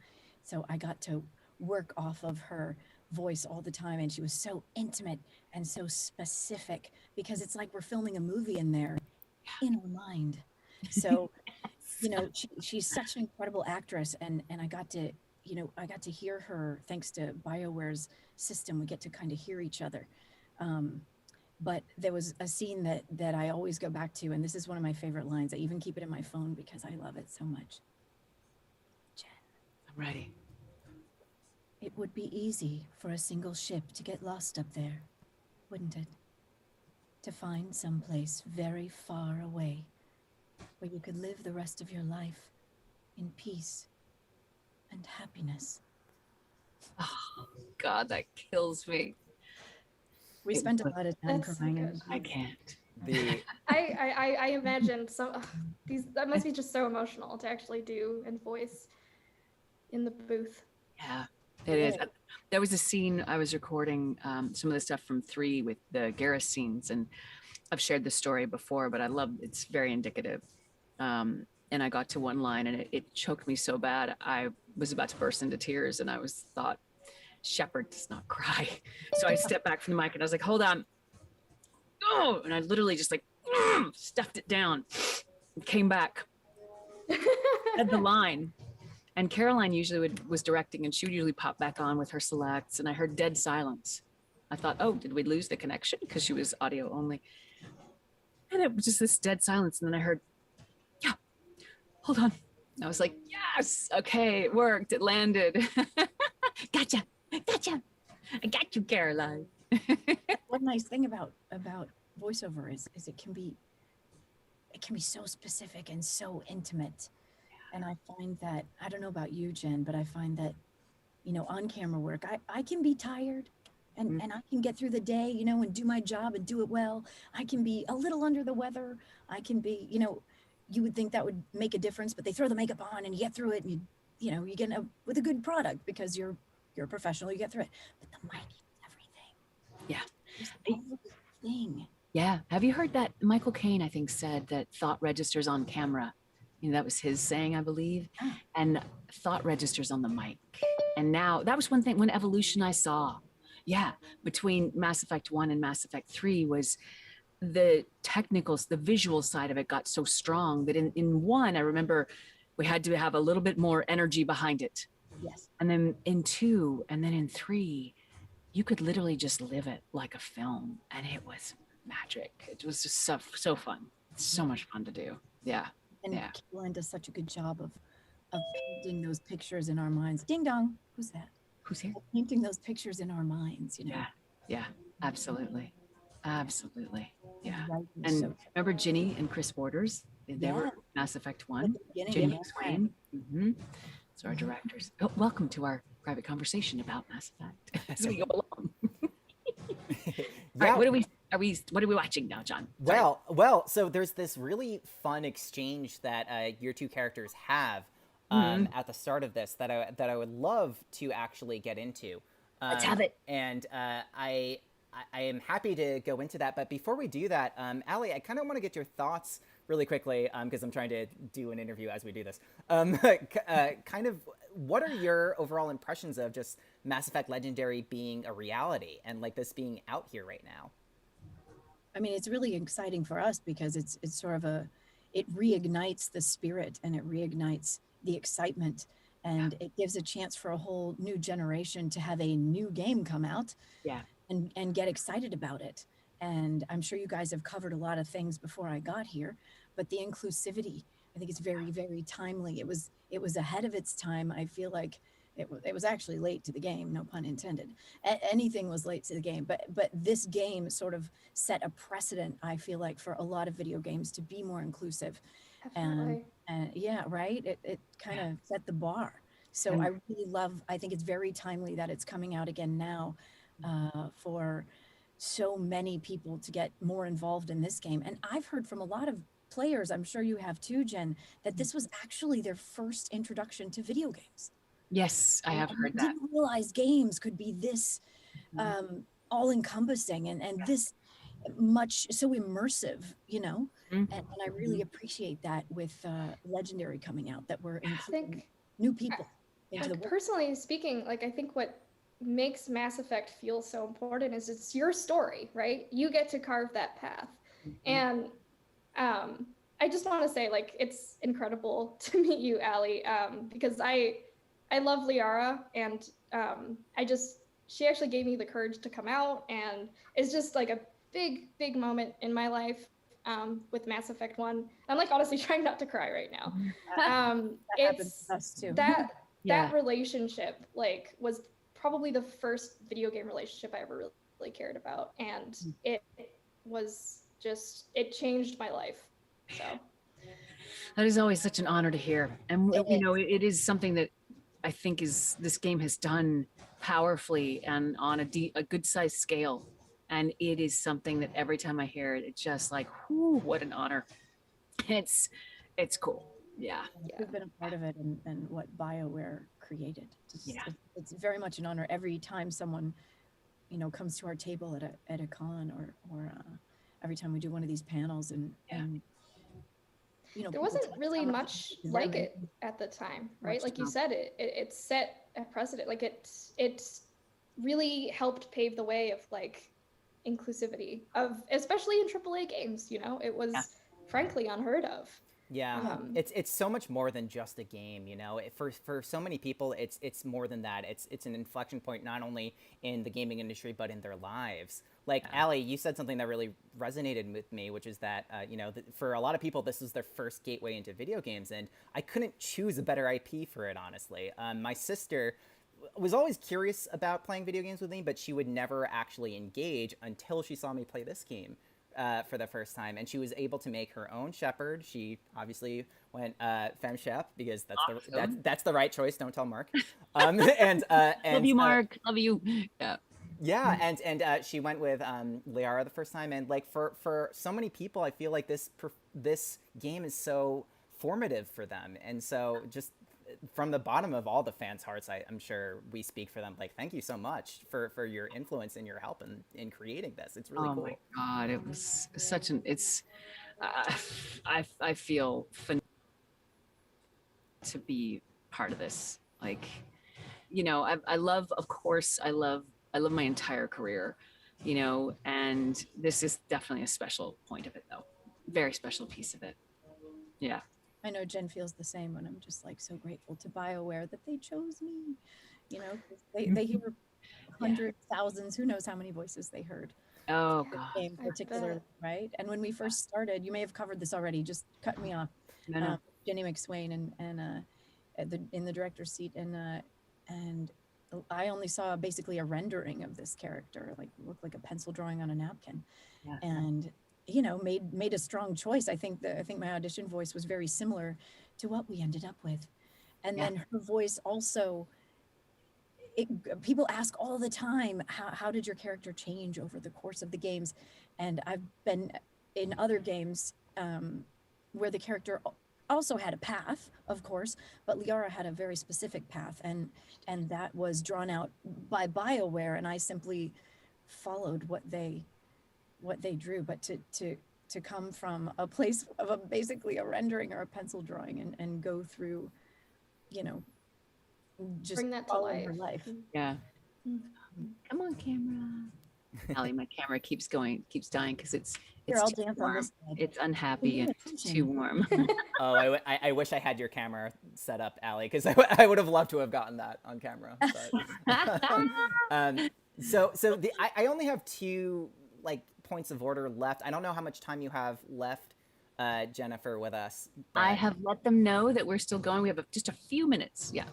Speaker 11: so I got to work off of her voice all the time, and she was so intimate and so specific because it's like we're filming a movie in there in her mind. So she's such an incredible actress, and I got to hear her thanks to BioWare's system. We get to kind of hear each other. But there was a scene that I always go back to, and this is one of my favorite lines. I even keep it in my phone because I love it so much. Jen.
Speaker 2: I'm ready.
Speaker 11: It would be easy for a single ship to get lost up there, wouldn't it? To find someplace very far away where you could live the rest of your life in peace and happiness.
Speaker 2: Oh, God, that kills me.
Speaker 11: We spent a lot of time
Speaker 3: That's
Speaker 11: crying.
Speaker 3: good.
Speaker 2: I can't.
Speaker 3: I imagine that must be just so emotional to actually do and voice in the booth.
Speaker 2: Yeah, it is. There was a scene I was recording some of the stuff from 3 with the Garrus scenes, and I've shared this story before, but it's very indicative. And I got to one line and it choked me so bad. I was about to burst into tears, and I thought, Shepard does not cry. So I stepped back from the mic and I was like, hold on. Oh, and I literally just stuffed it down, came back, had the line. And Caroline usually was directing, and she would usually pop back on with her selects, and I heard dead silence. I thought, oh, did we lose the connection? Because she was audio only. And it was just this dead silence. And then I heard, yeah, hold on. And I was like, yes, okay, it worked. It landed. Gotcha. I got you, Caroline.
Speaker 11: One nice thing about voiceover is it can be so specific and so intimate. And I find that, I don't know about you, Jen, but I find that, on camera work, I can be tired and I can get through the day, and do my job and do it well. I can be a little under the weather. I can be, you would think that would make a difference, but they throw the makeup on and you get through it, and you get with a good product because you're a professional, you get through it. But the mic is everything.
Speaker 2: Yeah.
Speaker 11: It's everything.
Speaker 2: Yeah. Have you heard that Michael Caine, I think, said that thought registers on camera? That was his saying, I believe. And thought registers on the mic. And now, that was one thing, one evolution I saw. Yeah, between Mass Effect 1 and Mass Effect 3 was the technicals, the visual side of it got so strong that in 1, I remember we had to have a little bit more energy behind it.
Speaker 11: Yes.
Speaker 2: And then in 2, and then in 3, you could literally just live it like a film. And it was magic. It was just so fun. So much fun to do. Yeah.
Speaker 11: And Caroline does such a good job of painting those pictures in our minds. Ding dong. Who's that?
Speaker 2: Who's here?
Speaker 11: Painting those pictures in our minds,
Speaker 2: Yeah, absolutely. Absolutely. Yeah.
Speaker 11: Right,
Speaker 2: And
Speaker 11: so-
Speaker 2: remember Ginny and Chris Borders? They were Mass Effect 1.
Speaker 11: beginning,
Speaker 2: Ginny
Speaker 11: yeah.
Speaker 2: McSwain. So our directors. Oh, welcome to our private conversation about Mass Effect as we go along. All right, what are we watching now, John?
Speaker 1: Well, so there's this really fun exchange that your two characters have at the start of this that I would love to actually get into.
Speaker 2: Let's have it.
Speaker 1: And I am happy to go into that, but before we do that, Ali, I kind of want to get your thoughts really quickly because I'm trying to do an interview as we do this. Kind of, what are your overall impressions of just Mass Effect Legendary being a reality and like this being out here right now?
Speaker 11: I mean, it's really exciting for us because it's sort of it reignites the spirit and it reignites the excitement, and it gives a chance for a whole new generation to have a new game come out and get excited about it. And I'm sure you guys have covered a lot of things before I got here, but the inclusivity, I think it's very, very timely. It was ahead of its time. I feel like it was actually late to the game, no pun intended. Anything was late to the game, but this game sort of set a precedent, I feel like, for a lot of video games to be more inclusive.
Speaker 3: Definitely.
Speaker 11: And yeah, right? It kind of set the bar. So I really I think it's very timely that it's coming out again now for so many people to get more involved in this game. And I've heard from a lot of players, I'm sure you have too, Jen, that this was actually their first introduction to video games.
Speaker 2: Yes, I have heard that.
Speaker 11: I didn't realize games could be this all-encompassing and this much so immersive, and I really appreciate that with Legendary coming out, that we're including new people into the world.
Speaker 3: Personally speaking, like I think what makes Mass Effect feel so important is it's your story, right? You get to carve that path. And I just want to say, like, it's incredible to meet you, Ali, because I love Liara, and she actually gave me the courage to come out, and it's just like a big moment in my life with Mass Effect 1. I'm like honestly trying not to cry right now.
Speaker 11: That happens to us too.
Speaker 3: That relationship like was probably the first video game relationship I ever really cared about, and it changed my life. So
Speaker 2: that is always such an honor to hear, and it is something that I think this game has done powerfully and on a good sized scale. And it is something that every time I hear it, it's just like, whoo, what an honor. It's cool. Yeah.
Speaker 11: We've been a part of it and what BioWare created. It's very much an honor every time someone, comes to our table at a con or every time we do one of these panels and
Speaker 3: there wasn't really much like it at the time, right? Like you said, it set a precedent. Like it really helped pave the way of like inclusivity of, especially in AAA games. You know, it was frankly unheard of.
Speaker 1: Yeah, it's so much more than just a game, you know. For so many people, it's more than that. It's an inflection point not only in the gaming industry but in their lives. Like Ali, you said something that really resonated with me, which is that you know, for a lot of people, this is their first gateway into video games, and I couldn't choose a better IP for it, honestly. My sister was always curious about playing video games with me, but she would never actually engage until she saw me play this game. For the first time, and she was able to make her own Shepard. She obviously went Fem Shep because that's the right choice. Don't tell Mark. And
Speaker 2: love you, Mark. Love you.
Speaker 1: Yeah, and she went with Liara the first time, and like for so many people, I feel like this game is so formative for them, and so just from the bottom of all the fans' hearts, I'm sure we speak for them. Like, thank you so much for your influence and your help in creating this. It's really cool.
Speaker 2: Oh my God, it was such an. It's. I feel to be part of this. Like, you know, I love. Of course, I love my entire career. You know, and this is definitely a special point of it, though. Very special piece of it. Yeah.
Speaker 11: I know Jen feels the same, and I'm just like so grateful to BioWare that they chose me. You know, they hear hundreds, thousands, who knows how many voices they heard.
Speaker 2: Oh God.
Speaker 11: Game particularly, right? And when we first started, you may have covered this already. Just cut me off.
Speaker 2: No.
Speaker 11: Jenny McSwain and in the director's seat, and I only saw basically a rendering of this character, like looked like a pencil drawing on a napkin, and. You know, made a strong choice. I think my audition voice was very similar to what we ended up with. And then her voice also, people ask all the time, how did your character change over the course of the games? And I've been in other games where the character also had a path, of course, but Liara had a very specific path, and that was drawn out by BioWare, and I simply followed what they drew. But to come from a place of basically a rendering or a pencil drawing and go through, you know, just
Speaker 3: bring that to life.
Speaker 2: Yeah. Come on, camera. Ali, my camera keeps dying because it's too warm. It's unhappy and it's too warm.
Speaker 1: Oh, I wish I had your camera set up, Ali, because I would have loved to have gotten that on camera. But, I only have two points of order left. I don't know how much time you have left, Jennifer, with us. But...
Speaker 2: I have let them know that we're still going. We have just a few minutes. Yeah.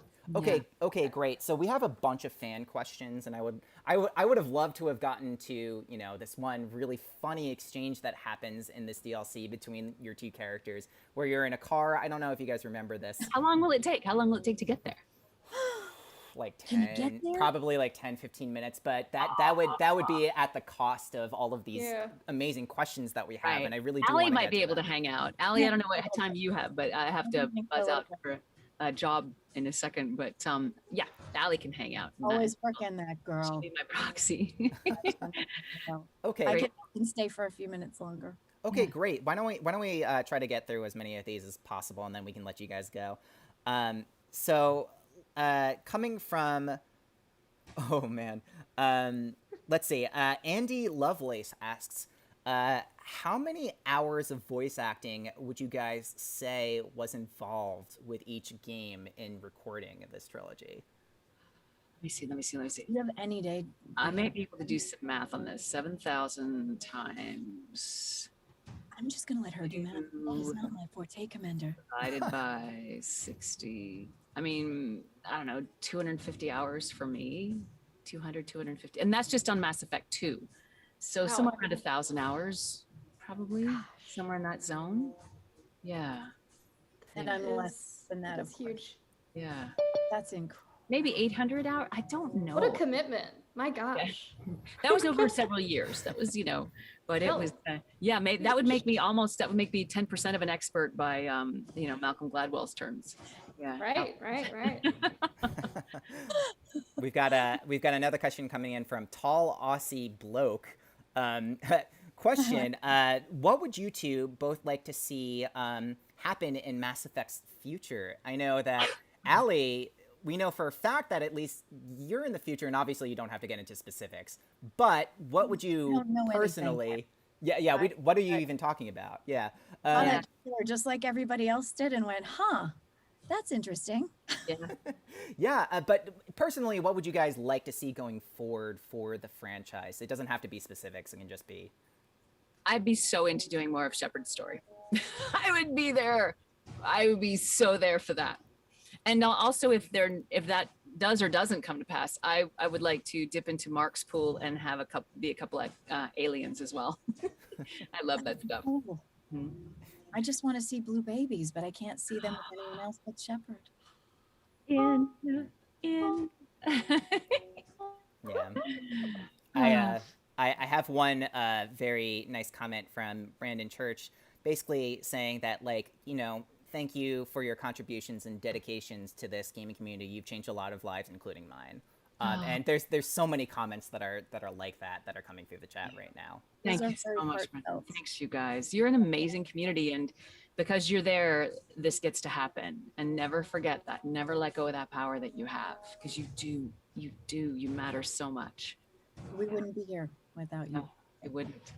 Speaker 1: Okay, great. So we have a bunch of fan questions, and I would have loved to have gotten to, you know, this one really funny exchange that happens in this DLC between your two characters, where you're in a car. I don't know if you guys remember this.
Speaker 2: How long will it take? How long will it take to get there?
Speaker 1: Like 10, probably like 10, 15 minutes, but that would be at the cost of all of these amazing questions that we have, and I really do
Speaker 2: Ali might be able to hang out. Ali, I don't know what time you have, but I have to buzz out for a job in a second, but yeah, Ali can hang out.
Speaker 11: Always working that girl.
Speaker 2: She'll be my proxy.
Speaker 1: Okay.
Speaker 11: I can stay for a few minutes longer.
Speaker 1: Okay, great. Why don't we try to get through as many of these as possible, and then we can let you guys go. Coming from, oh man, let's see. Andy Lovelace asks, how many hours of voice acting would you guys say was involved with each game in recording of this trilogy?
Speaker 2: Let me see.
Speaker 11: You have any day.
Speaker 2: I may be able to do some math on this. 7,000 times.
Speaker 11: I'm just going to let her do math. That is not my forte, Commander.
Speaker 2: Divided by 60. I mean, I don't know, 250 hours for me. 250. And that's just on Mass Effect 2. So somewhere around 1,000 hours, probably. Somewhere in that zone. Yeah.
Speaker 11: And I'm less than that.
Speaker 3: That's huge.
Speaker 2: Yeah.
Speaker 11: That's incredible.
Speaker 2: Maybe 800 hours. I don't know.
Speaker 3: What a commitment. My gosh.
Speaker 2: Yeah. That was over several years. That was, but it was, that would make me 10% of an expert by, Malcolm Gladwell's terms. Yeah.
Speaker 3: Right.
Speaker 1: We've got another question coming in from Tall Aussie Bloke. Question, what would you two both like to see happen in Mass Effect's future? I know that Ali we know for a fact that at least you're in the future, and obviously you don't have to get into specifics, but what would you
Speaker 11: don't know
Speaker 1: personally, what are you even talking about? Yeah.
Speaker 11: On that trailer, just like everybody else did, and went, huh, that's interesting.
Speaker 2: Yeah.
Speaker 1: Yeah, but personally, what would you guys like to see going forward for the franchise? It doesn't have to be specifics. It can just be.
Speaker 2: I'd be so into doing more of Shepard's story. I would be there. I would be so there for that. And also, if that does or doesn't come to pass, I would like to dip into Mark's pool and have a couple of aliens as well. I love that stuff.
Speaker 11: Cool. I just want to see blue babies, but I can't see them with anyone else but Shepard.
Speaker 2: In.
Speaker 1: Yeah. I have one very nice comment from Brandon Church, basically saying that, like, thank you for your contributions and dedications to this gaming community. You've changed a lot of lives, including mine. And there's so many comments that are like that are coming through the chat right now.
Speaker 2: Thank you so much, man. Thanks, you guys. You're an amazing community, and because you're there, this gets to happen. And never forget that. Never let go of that power that you have, because you matter so much.
Speaker 11: We wouldn't be here without you.
Speaker 2: No, it wouldn't.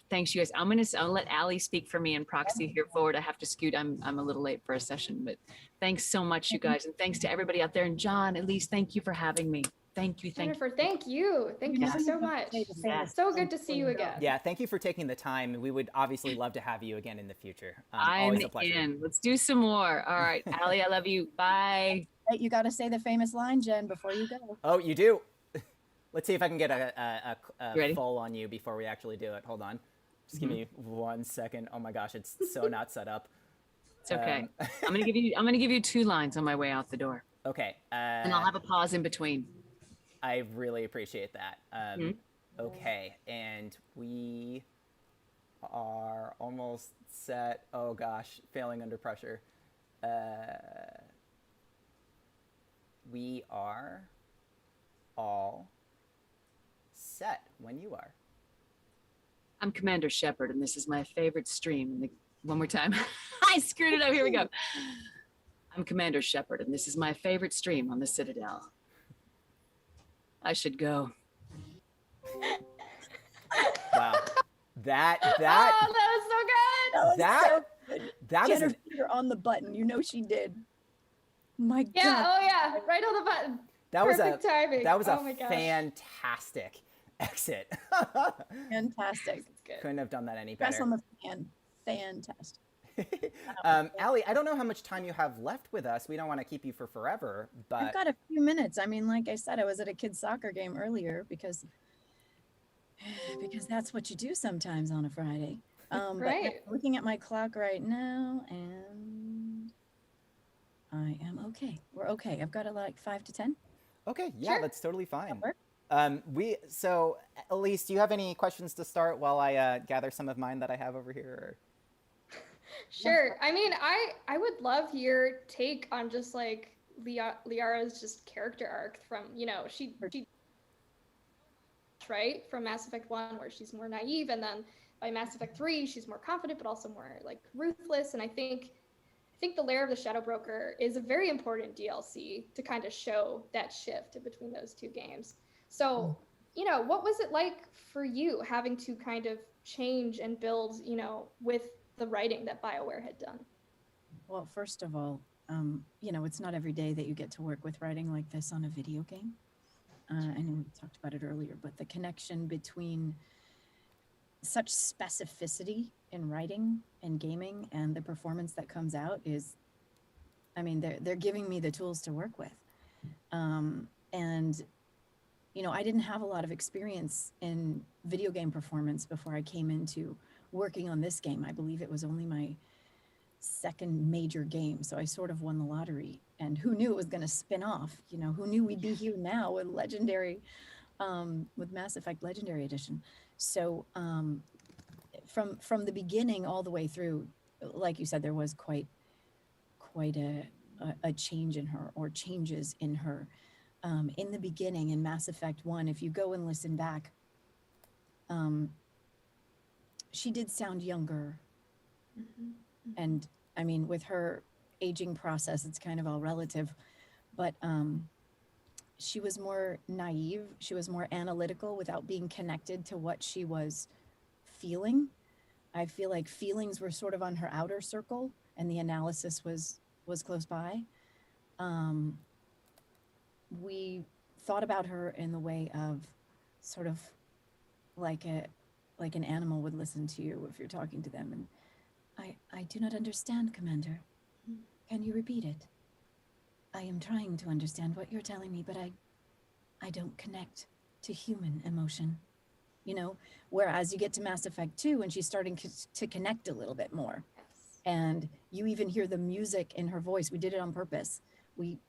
Speaker 2: Thanks, you guys. I'll let Ali speak for me and proxy here forward. I have to scoot. I'm a little late for a session, but thanks so much, you guys, and thanks to everybody out there. And John, Elise, thank you for having me. Thank you.
Speaker 3: Jennifer, thank you so much.
Speaker 2: Yes.
Speaker 3: So good to see you again.
Speaker 1: Yeah, thank you for taking the time. We would obviously love to have you again in the future.
Speaker 2: I'm
Speaker 1: always a pleasure.
Speaker 2: in. Let's do some more. All right, Ali, I love you. Bye.
Speaker 11: Hey, you got to say the famous line, Jen, before you go.
Speaker 1: Oh, you do? Let's see if I can get a
Speaker 2: ready?
Speaker 1: full on you before we actually do it. Hold on. Just give me 1 second. Oh my gosh, it's so not set up.
Speaker 2: It's okay. I'm gonna give you 2 lines on my way out the door.
Speaker 1: Okay.
Speaker 2: And I'll have a pause in between.
Speaker 1: I really appreciate that. Okay, and we are almost set. Oh gosh, failing under pressure. We are all set when you are.
Speaker 2: I'm Commander Shepard, and this is my favorite stream. One more time. I screwed it up. Here we go. I'm Commander Shepard, and this is my favorite stream on the Citadel. I should go.
Speaker 1: Wow. That
Speaker 3: Oh, that was so good.
Speaker 1: That is
Speaker 11: Jennifer on the button. You know she did. My God.
Speaker 3: Yeah, oh yeah, right on the button. Perfect timing.
Speaker 1: That was
Speaker 3: oh
Speaker 1: a
Speaker 3: my gosh.
Speaker 1: fantastic exit.
Speaker 11: Fantastic.
Speaker 1: Couldn't have done that any
Speaker 11: Press
Speaker 1: better.
Speaker 11: on the fan. Fantastic.
Speaker 1: Ali, I don't know how much time you have left with us. We don't want to keep you for forever, but
Speaker 11: I've got a few minutes. I mean, like I said, I was at a kid's soccer game earlier because that's what you do sometimes on a Friday.
Speaker 3: Right.
Speaker 11: But looking at my clock right now, and I am okay. We're okay. I've got like 5 to 10.
Speaker 1: okay, yeah,
Speaker 3: Sure.
Speaker 1: that's totally fine.
Speaker 11: That work?
Speaker 1: So Elise, do you have any questions to start while I gather some of mine that I have over here? Or?
Speaker 3: Sure. I mean, I would love your take on just like Liara's just character arc from, she right from Mass Effect 1 where she's more naive, and then by Mass Effect 3 she's more confident but also more like ruthless. And I think the Lair of the Shadow Broker is a very important DLC to kind of show that shift between those two games. So, what was it like for you having to kind of change and build, with the writing that BioWare had done?
Speaker 11: Well, first of all, it's not every day that you get to work with writing like this on a video game. And we talked about it earlier, but the connection between such specificity in writing and gaming and the performance that comes out is, I mean, they're giving me the tools to work with. And I didn't have a lot of experience in video game performance before I came into working on this game. I believe it was only my second major game, so I sort of won the lottery. And who knew it was going to spin off? Who knew we'd be here now with Legendary, with Mass Effect Legendary Edition. So from the beginning all the way through, like you said, there was quite a change in her, or changes in her. In the beginning in Mass Effect 1, if you go and listen back, she did sound younger. And I mean, with her aging process, it's kind of all relative, but she was more naive. She was more analytical without being connected to what she was feeling. I feel like feelings were sort of on her outer circle, and the analysis was close by. We thought about her in the way of sort of like an animal would listen to you if you're talking to them. And I do not understand, Commander. Can you repeat it? I am trying to understand what you're telling me, but I don't connect to human emotion. You know, whereas you get to Mass Effect 2 and she's starting to connect a little bit more. And you even hear the music in her voice. We did it on purpose. We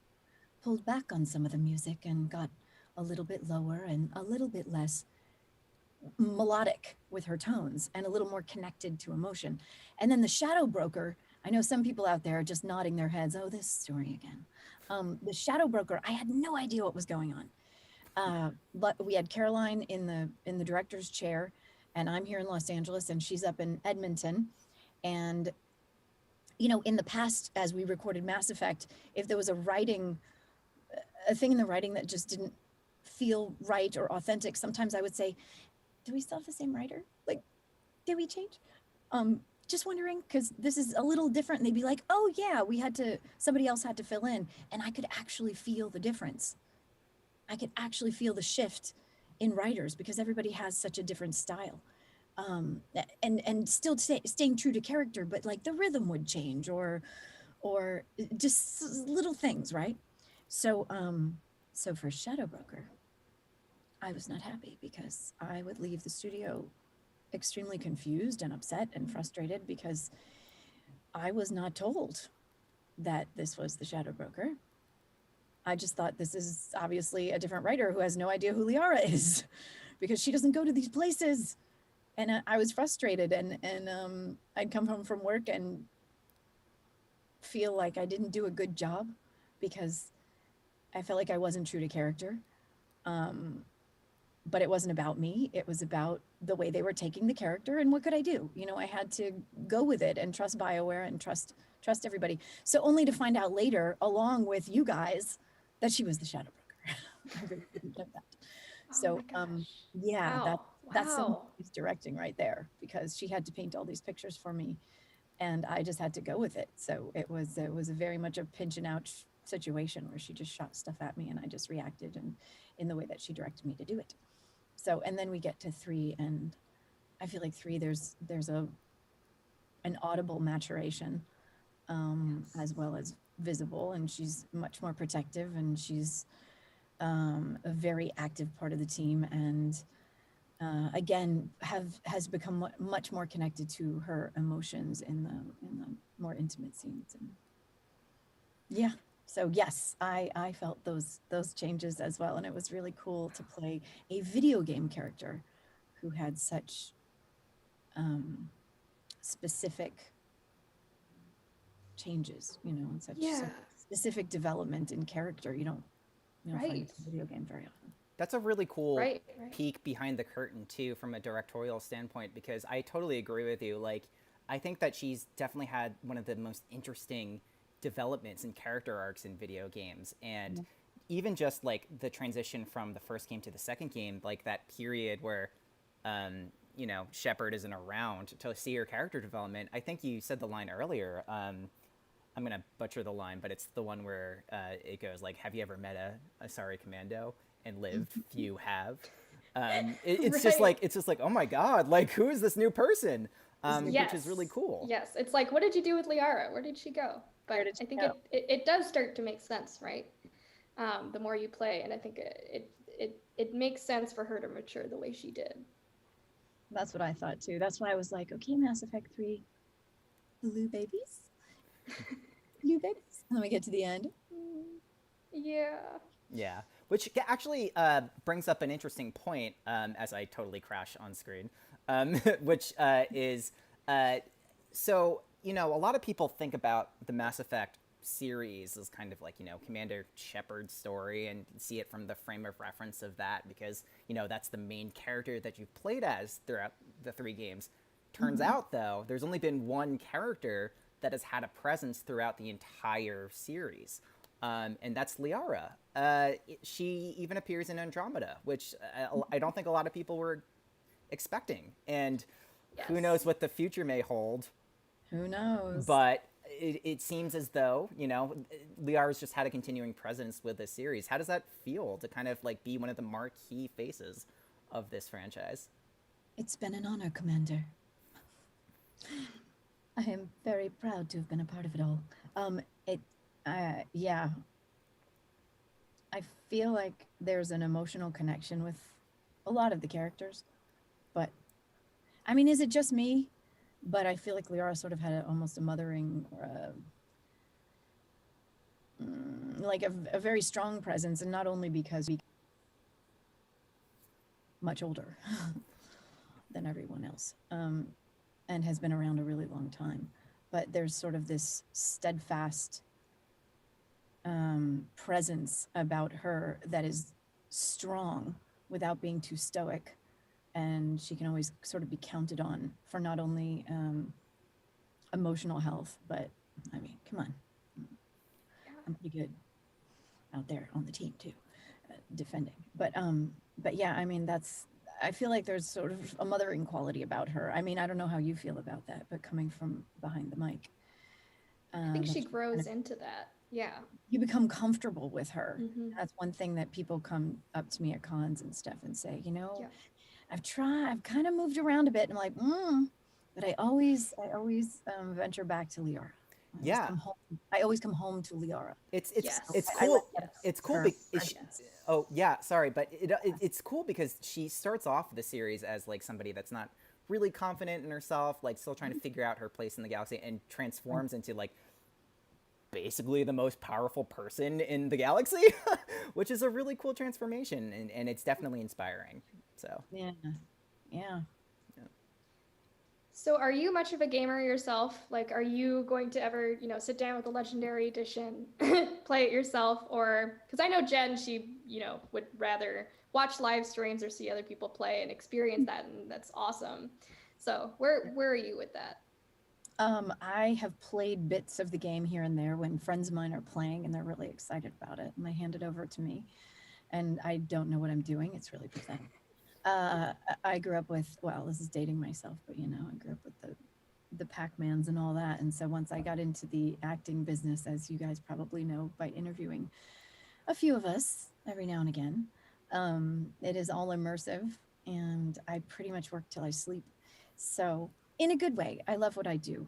Speaker 11: pulled back on some of the music and got a little bit lower and a little bit less melodic with her tones and a little more connected to emotion. And then the Shadow Broker, I know some people out there are just nodding their heads, oh, this story again. The Shadow Broker, I had no idea what was going on. But we had Caroline in the director's chair, and I'm here in Los Angeles, and she's up in Edmonton. And, you know, in the past, as we recorded Mass Effect, if there was a thing in the writing that just didn't feel right or authentic, sometimes I would say, do we still have the same writer? Like, did we change? Just wondering, because this is a little different. And they'd be like, oh yeah, somebody else had to fill in. And I could actually feel the difference. I could actually feel the shift in writers because everybody has such a different style. And still staying true to character, but like the rhythm would change or just little things, right? So for Shadow Broker, I was not happy because I would leave the studio extremely confused and upset and frustrated because I was not told that this was the Shadow Broker. I just thought this is obviously a different writer who has no idea who Liara is because she doesn't go to these places. And I was frustrated and I'd come home from work and feel like I didn't do a good job because I felt like I wasn't true to character. But it wasn't about me. It was about the way they were taking the character and what could I do? You know, I had to go with it and trust BioWare and trust everybody. So only to find out later, along with you guys, that she was the Shadow Broker. I really didn't know that. So yeah,
Speaker 3: Wow.
Speaker 11: that's some directing right there because she had to paint all these pictures for me and I just had to go with it. So it was a very much a pinch and ouch situation where she just shot stuff at me and I just reacted and in the way that she directed me to do it. So, and then we get to 3 and I feel like 3, there's an audible maturation as well as visible, and she's much more protective and she's a very active part of the team and again has become much more connected to her emotions in the more intimate scenes. And yeah, so yes, I felt those changes as well, and it was really cool to play a video game character who had such specific changes, you know, and such specific development in character. You don't find a video game very often.
Speaker 1: That's a really cool peek behind the curtain too, from a directorial standpoint, because I totally agree with you. Like, I think that she's definitely had one of the most interesting developments and character arcs in video games. And even just like the transition from the first game to the second game, like that period where, you know, Shepard isn't around to see her character development. I think you said the line earlier, I'm going to butcher the line, but it's the one where it goes like, have you ever met a sorry commando and lived? Few have. It's just like, oh my God, like who is this new person? Which is really cool.
Speaker 3: Yes, it's like, what did you do with Liara? Where did she go? But I think it does start to make sense, right? The more you play, and I think it makes sense for her to mature the way she did.
Speaker 11: That's what I thought too. That's why I was like, okay, Mass Effect 3, blue babies. Blue babies. And then we get to the end.
Speaker 3: Yeah.
Speaker 1: Which actually brings up an interesting point, as I totally crash on screen, which is, so, you know, a lot of people think about the Mass Effect series as kind of like, you know, Commander Shepard's story and see it from the frame of reference of that because, you know, that's the main character that you've played as throughout the 3 games. Turns out, though, there's only been one character that has had a presence throughout the entire series. and that's Liara. She even appears in Andromeda, which I don't think a lot of people were expecting. And who
Speaker 3: Yes.
Speaker 1: knows what the future may hold.
Speaker 11: Who knows?
Speaker 1: But it seems as though, you know, Liara's just had a continuing presence with this series. How does that feel to kind of like be one of the marquee faces of this franchise?
Speaker 11: It's been an honor, Commander. I am very proud to have been a part of it all. Yeah. I feel like there's an emotional connection with a lot of the characters, but I mean, is it just me? But I feel like Liara sort of had almost a mothering, like a very strong presence, and not only because we much older than everyone else, and has been around a really long time, but there's sort of this steadfast presence about her that is strong without being too stoic. And she can always sort of be counted on for not only emotional health, but I mean, come on. I'm pretty good out there on the team too, defending. But yeah, I mean, I feel like there's sort of a mothering quality about her. I mean, I don't know how you feel about that, but coming from behind the mic.
Speaker 3: I think she grows into that. Yeah.
Speaker 11: You become comfortable with her.
Speaker 3: Mhm.
Speaker 11: That's one thing that people come up to me at cons and stuff and say, you know,
Speaker 3: Yeah.
Speaker 11: I've kind of moved around a bit, and I'm like, but I always venture back to Liara. I always come home to Liara.
Speaker 1: It's
Speaker 3: Yes.
Speaker 1: it's
Speaker 11: I
Speaker 1: cool.
Speaker 11: like that
Speaker 1: It's cool.
Speaker 11: her presence.
Speaker 1: Oh yeah, sorry, but it's cool because she starts off the series as like somebody that's not really confident in herself, like still trying to figure out her place in the galaxy, and transforms into like basically the most powerful person in the galaxy, which is a really cool transformation, and it's definitely inspiring. So
Speaker 11: Yeah.
Speaker 3: So are you much of a gamer yourself? Like, are you going to ever, sit down with the Legendary Edition, play it yourself? Or, because I know Jen, she, would rather watch live streams or see other people play and experience that, and that's awesome. So where are you with that?
Speaker 11: I have played bits of the game here and there when friends of mine are playing and they're really excited about it, and they hand it over to me, and I don't know what I'm doing. It's really pathetic. I grew up with, well, this is dating myself, but I grew up with the Pac-Mans and all that. And so once I got into the acting business, as you guys probably know by interviewing a few of us every now and again, it is all immersive, and I pretty much work till I sleep. So in a good way, I love what I do.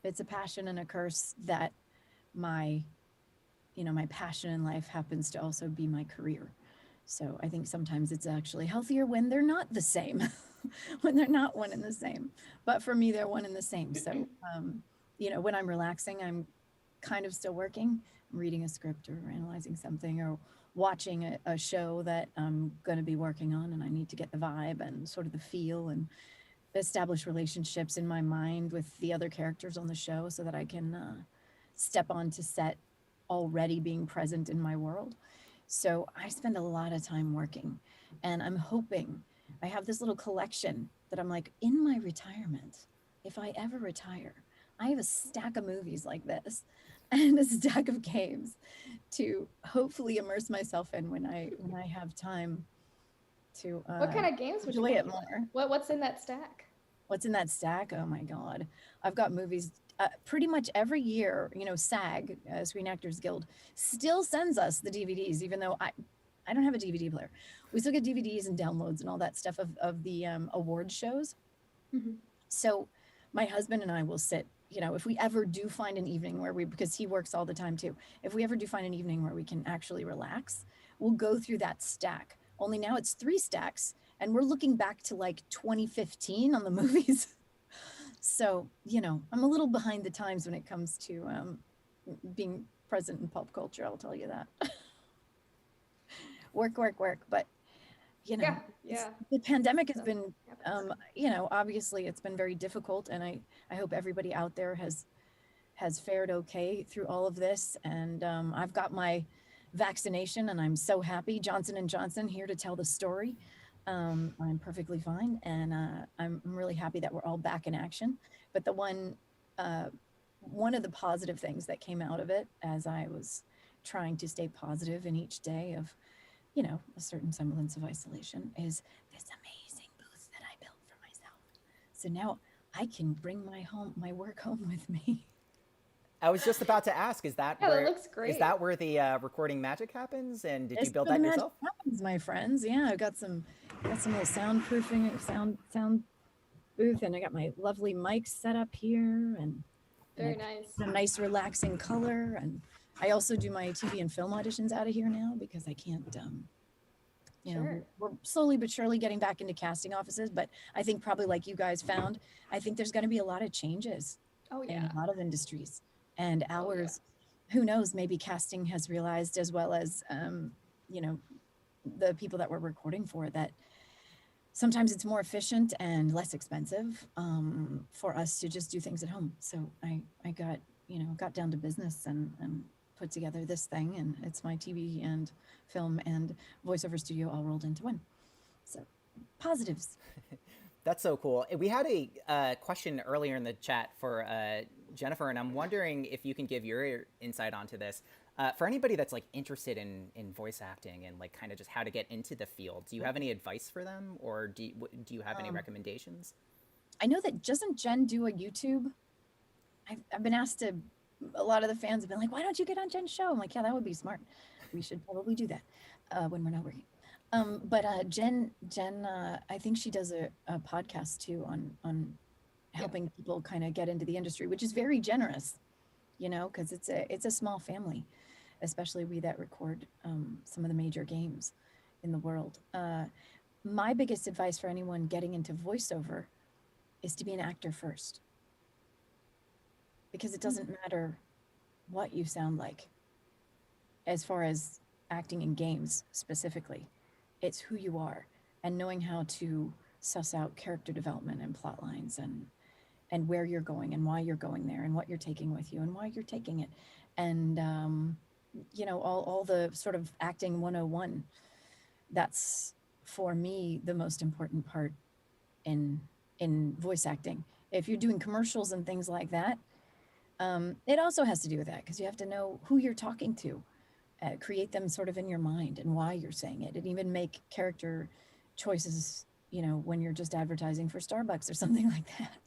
Speaker 11: It's a passion and a curse that my passion in life happens to also be my career. So I think sometimes it's actually healthier when they're not the same, when they're not one and the same. But for me, they're one and the same. So, when I'm relaxing, I'm kind of still working, I'm reading a script or analyzing something or watching a show that I'm going to be working on, and I need to get the vibe and sort of the feel and establish relationships in my mind with the other characters on the show so that I can step onto set already being present in my world. So I spend a lot of time working, and I'm hoping I have this little collection that I'm like, in my retirement, if I ever retire, I have a stack of movies like this and a stack of games to hopefully immerse myself in when I have time to
Speaker 3: What kind of games would you
Speaker 11: enjoy
Speaker 3: want
Speaker 11: it
Speaker 3: to play?
Speaker 11: more.
Speaker 3: What's in that stack?
Speaker 11: What's in that stack? Oh my God. I've got movies pretty much every year. SAG, Screen Actors Guild, still sends us the DVDs, even though I don't have a DVD player. We still get DVDs and downloads and all that stuff of the award shows.
Speaker 3: Mm-hmm.
Speaker 11: So my husband and I will sit, if we ever do find an evening where because he works all the time too, if we ever do find an evening where we can actually relax, we'll go through that stack. Only now it's 3 stacks, and we're looking back to like 2015 on the movies. So, I'm a little behind the times when it comes to being present in pulp culture, I'll tell you that. work. But,
Speaker 3: Yeah.
Speaker 11: the pandemic has been, obviously it's been very difficult, and I hope everybody out there has fared okay through all of this. And I've got my vaccination, and I'm so happy. Johnson & Johnson here to tell the story. I'm perfectly fine, and I'm really happy that we're all back in action. But the one of the positive things that came out of it, as I was trying to stay positive in each day of, you know, a certain semblance of isolation is this amazing booth that I built for myself. So now I can bring my work home with me.
Speaker 1: I was just about to ask, is that
Speaker 3: Yeah,
Speaker 1: where
Speaker 3: that looks great.
Speaker 1: is that where the recording magic happens? And did you
Speaker 11: This
Speaker 1: build
Speaker 11: is where
Speaker 1: that
Speaker 11: the magic
Speaker 1: yourself?
Speaker 11: happens, my friends. Yeah, I've got some little soundproofing, sound booth, and I got my lovely mics set up here, and
Speaker 3: Very
Speaker 11: I
Speaker 3: nice.
Speaker 11: picked a nice relaxing color. And I also do my TV and film auditions out of here now because I can't, you know,
Speaker 3: Sure.
Speaker 11: we're slowly but surely getting back into casting offices, but I think probably like you guys found, I think there's going to be a lot of changes
Speaker 3: Oh
Speaker 11: in
Speaker 3: yeah.
Speaker 11: a lot of industries, and
Speaker 3: Oh, yeah.
Speaker 11: ours, who knows, maybe casting has realized, as well as, you know, the people that we're recording for, that sometimes it's more efficient and less expensive for us to just do things at home. So I got down to business and put together this thing, and it's my TV and film and voiceover studio all rolled into one. So positives.
Speaker 1: That's so cool. We had a question earlier in the chat for Jennifer, and I'm wondering if you can give your insight onto this. For anybody that's like interested in voice acting and like kind of just how to get into the field, do you have any advice for them, or do you have any recommendations?
Speaker 11: I know that doesn't Jen do a YouTube? I've been asked to. A lot of the fans have been like, "Why don't you get on Jen's show?" I'm like, "Yeah, that would be smart. We should probably do that when we're not working." But Jen, I think she does a podcast too on helping people kind of get into the industry, which is very generous, you know, because it's a small family, especially we that record some of the major games in the world. My biggest advice for anyone getting into voiceover is to be an actor first, because it doesn't matter what you sound like as far as acting in games specifically. It's who you are, and knowing how to suss out character development and plot lines, and where you're going and why you're going there, and what you're taking with you and why you're taking it. And you know, all the sort of acting 101. That's for me the most important part in voice acting. If you're doing commercials and things like that, it also has to do with that, because you have to know who you're talking to, create them sort of in your mind and why you're saying it, and even make character choices, you know, when you're just advertising for Starbucks or something like that.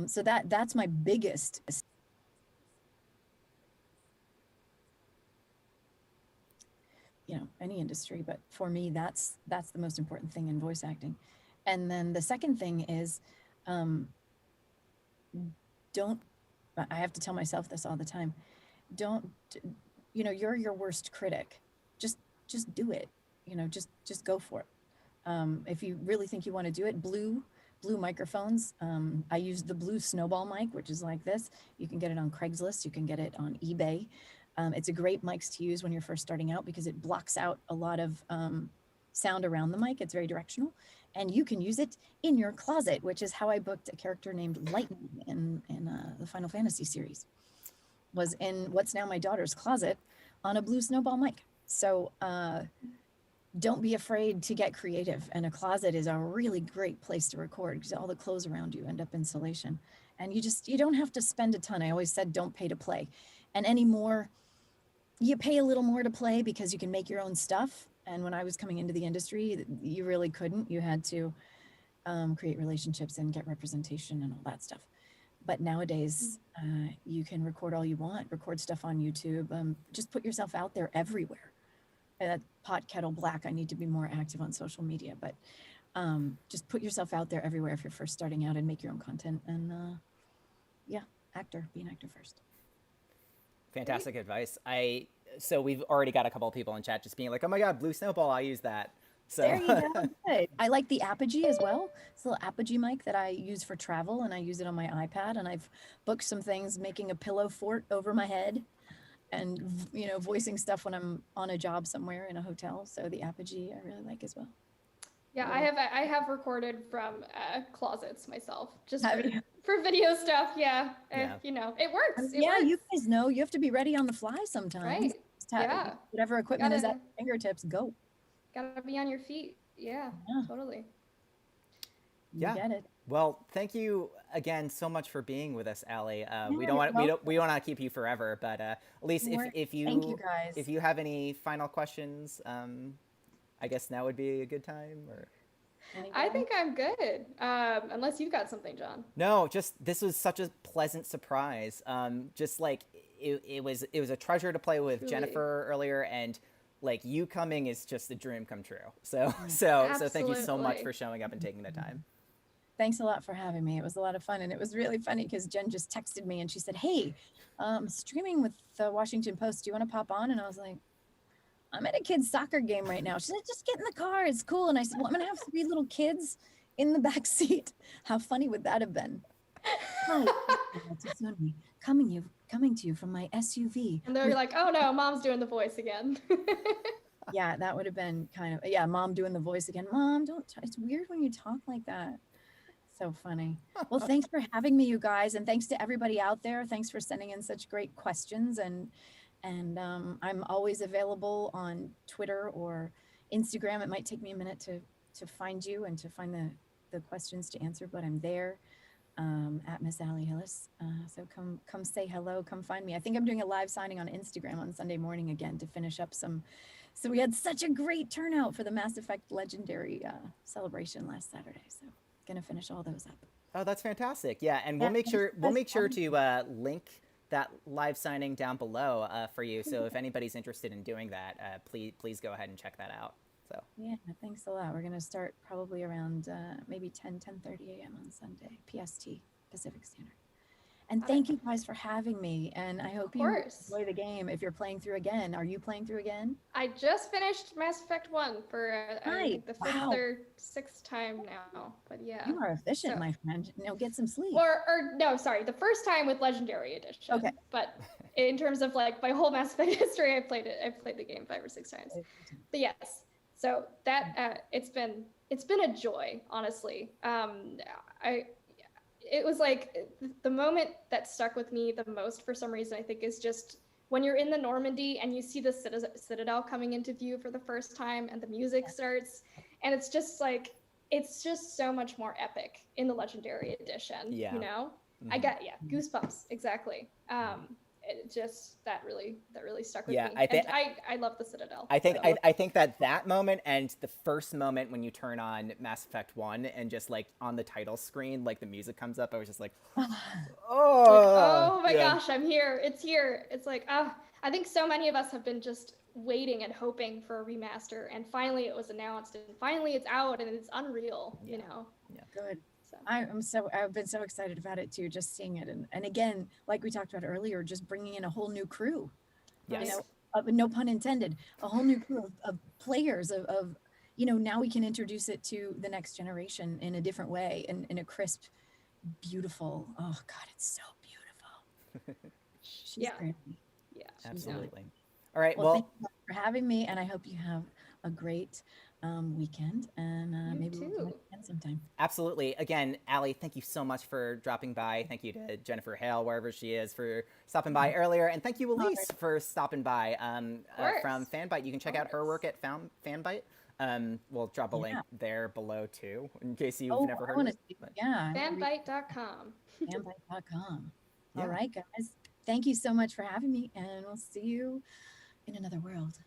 Speaker 11: So that's my biggest, you know, any industry, but for me, that's the most important thing in voice acting. And then the second thing is, I have to tell myself this all the time. You know, you're your worst critic. Just do it. You know, just go for it. If you really think you want to do it, blue microphones. I use the blue snowball mic, which is like this. You can get it on Craigslist. You can get it on eBay. It's a great mic to use when you're first starting out, because it blocks out a lot of sound around the mic. It's very directional, and you can use it in your closet, which is how I booked a character named Lightning in the Final Fantasy series. Was in what's now my daughter's closet on a blue snowball mic. So don't be afraid to get creative. And a closet is a really great place to record, because all the clothes around you end up insulation. And you don't have to spend a ton. I always said, don't pay to play. And anymore, you pay a little more to play because you can make your own stuff. And when I was coming into the industry, you really couldn't. You had to create relationships and get representation and all that stuff. But nowadays, you can record all you want, record stuff on YouTube, just put yourself out there everywhere. Pot kettle black, I need to be more active on social media, but just put yourself out there everywhere if you're first starting out, and make your own content. And yeah, be an actor first.
Speaker 1: Fantastic advice. So we've already got a couple of people in chat just being like, oh my God, blue snowball, I use that. So
Speaker 11: there you go. Good. I like the Apogee as well. It's a little Apogee mic that I use for travel, and I use it on my iPad, and I've booked some things making a pillow fort over my head, and, you know, voicing stuff when I'm on a job somewhere in a hotel. So the Apogee I really like as well.
Speaker 3: Yeah, I have recorded from closets myself, just
Speaker 11: Have you?
Speaker 3: for video stuff. Yeah,
Speaker 1: Yeah.
Speaker 3: You know, it works. It
Speaker 11: Yeah,
Speaker 3: works.
Speaker 11: you guys know you have to be ready on the fly sometimes.
Speaker 3: Right.
Speaker 11: Just have
Speaker 3: Yeah.
Speaker 11: whatever equipment is
Speaker 3: Gotta-
Speaker 11: at your fingertips, go.
Speaker 3: Gotta be on your feet. Yeah,
Speaker 11: Yeah.
Speaker 3: totally.
Speaker 11: You
Speaker 1: Yeah.
Speaker 11: get it.
Speaker 1: Well, thank you again so much for being with us, Ali. We
Speaker 11: you're
Speaker 1: don't want
Speaker 11: welcome.
Speaker 1: we don't want to keep you forever, but Elise,
Speaker 11: Don't worry.
Speaker 1: if
Speaker 11: Thank you, guys.
Speaker 1: if you have any final questions, I guess now would be a good time. Or
Speaker 3: I think I'm good. Unless you've got something, John.
Speaker 1: no, just this was such a pleasant surprise. Just like it was a treasure to play with
Speaker 3: Truly.
Speaker 1: Jennifer earlier, and like you coming is just a dream come true. So thank you so much
Speaker 3: Absolutely.
Speaker 1: for showing up and taking the time.
Speaker 11: Thanks a lot for having me. It was a lot of fun. And it was really funny because Jen just texted me and she said, hey, streaming with the Washington Post. Do you want to pop on? And I was like, I'm at a kid's soccer game right now. She said, just get in the car. It's cool. And I said, well, I'm going to have 3 little kids in the back seat. How funny would that have been? Hi, it's Sony, coming to you from my SUV.
Speaker 3: And they're like, oh no, mom's doing the voice again.
Speaker 11: Yeah, that would have been kind of, yeah, mom doing the voice again. Mom, it's weird when you talk like that. So funny. Well, thanks for having me, you guys. And thanks to everybody out there. Thanks for sending in such great questions. And I'm always available on Twitter or Instagram. It might take me a minute to find you and to find the questions to answer, but I'm there at Miss Ali Hillis. So come say hello, come find me. I think I'm doing a live signing on Instagram on Sunday morning again to finish up some. So we had such a great turnout for the Mass Effect Legendary celebration last Saturday. So gonna finish all those up.
Speaker 1: Oh, that's fantastic. Yeah, and
Speaker 11: Yeah,
Speaker 1: we'll make sure
Speaker 11: thanks.
Speaker 1: to link that live signing down below for you. So if anybody's interested in doing that, please go ahead and check that out. So
Speaker 11: Yeah, thanks a lot. We're gonna start probably around maybe 10:30 a.m. on Sunday, PST, Pacific Standard. And thank you guys for having me. And I hope you
Speaker 3: course.
Speaker 11: enjoy the game. If you're playing through again, are you playing through again?
Speaker 3: I just finished Mass Effect 1 for I think the 5th
Speaker 11: Wow.
Speaker 3: or 6th time now. But yeah.
Speaker 11: You are efficient,
Speaker 3: So-
Speaker 11: my friend. Now get some sleep.
Speaker 3: Or no, sorry, the first time with Legendary Edition.
Speaker 11: Okay.
Speaker 3: But in terms of like my whole Mass Effect history, I've played the game 5 or 6 times. But yes, so that it's been a joy, honestly. It was like the moment that stuck with me the most for some reason, I think, is just when you're in the Normandy and you see the Citadel coming into view for the first time and the music starts, and it's just so much more epic in the Legendary Edition.
Speaker 1: Yeah.
Speaker 3: You know,
Speaker 1: Mhm.
Speaker 3: I got goosebumps, exactly. It just that really stuck with
Speaker 1: Yeah,
Speaker 3: me.
Speaker 1: I think-
Speaker 3: and I love the Citadel.
Speaker 1: I think
Speaker 3: so.
Speaker 1: I think that moment and the first moment when you turn on Mass Effect 1 and just like on the title screen, like the music comes up, I was just like,
Speaker 3: Oh my
Speaker 1: yeah.
Speaker 3: gosh, I'm here. It's here. It's like, I think so many of us have been just waiting and hoping for a remaster, and finally it was announced, and finally it's out, and it's unreal, you know?
Speaker 11: Good.
Speaker 3: So.
Speaker 11: I've been so excited about it too, just seeing it. And again, like we talked about earlier, just bringing in a whole new crew.
Speaker 1: Yes.
Speaker 11: You know, no pun intended, a whole new crew of players of, you know, now we can introduce it to the next generation in a different way, in a crisp, beautiful, oh God, it's so beautiful. She's
Speaker 3: Yeah.
Speaker 11: great.
Speaker 3: Yeah.
Speaker 1: Absolutely. All right.
Speaker 11: Well,
Speaker 1: Well,
Speaker 11: thank you for having me, and I hope you have a great weekend, and maybe we'll do it again sometime.
Speaker 1: absolutely. Again, Ali, thank you so much for dropping by. Thank you to Jennifer Hale, wherever she is, for stopping by earlier. And thank you, Elise, for stopping by from Fanbyte. You can check out her work at Fanbyte. We'll drop a link there below, too, in case you've never heard of it. But-
Speaker 3: Fanbyte.com.
Speaker 11: Fanbyte.com.
Speaker 1: Yeah.
Speaker 11: All right, guys. Thank you so much for having me, and we'll see you in another world.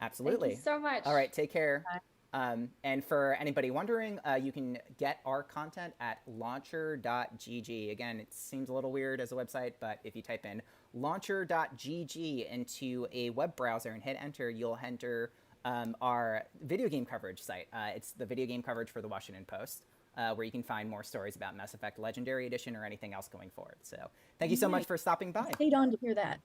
Speaker 1: Absolutely.
Speaker 3: Thank you so much.
Speaker 1: All right, take care. And for anybody wondering, you can get our content at launcher.gg. Again, it seems a little weird as a website, but if you type in launcher.gg into a web browser and hit enter, you'll enter our video game coverage site. It's the video game coverage for the Washington Post, where you can find more stories about Mass Effect Legendary Edition or anything else going forward. So thank you so much for stopping by.
Speaker 11: Stayed on to hear that.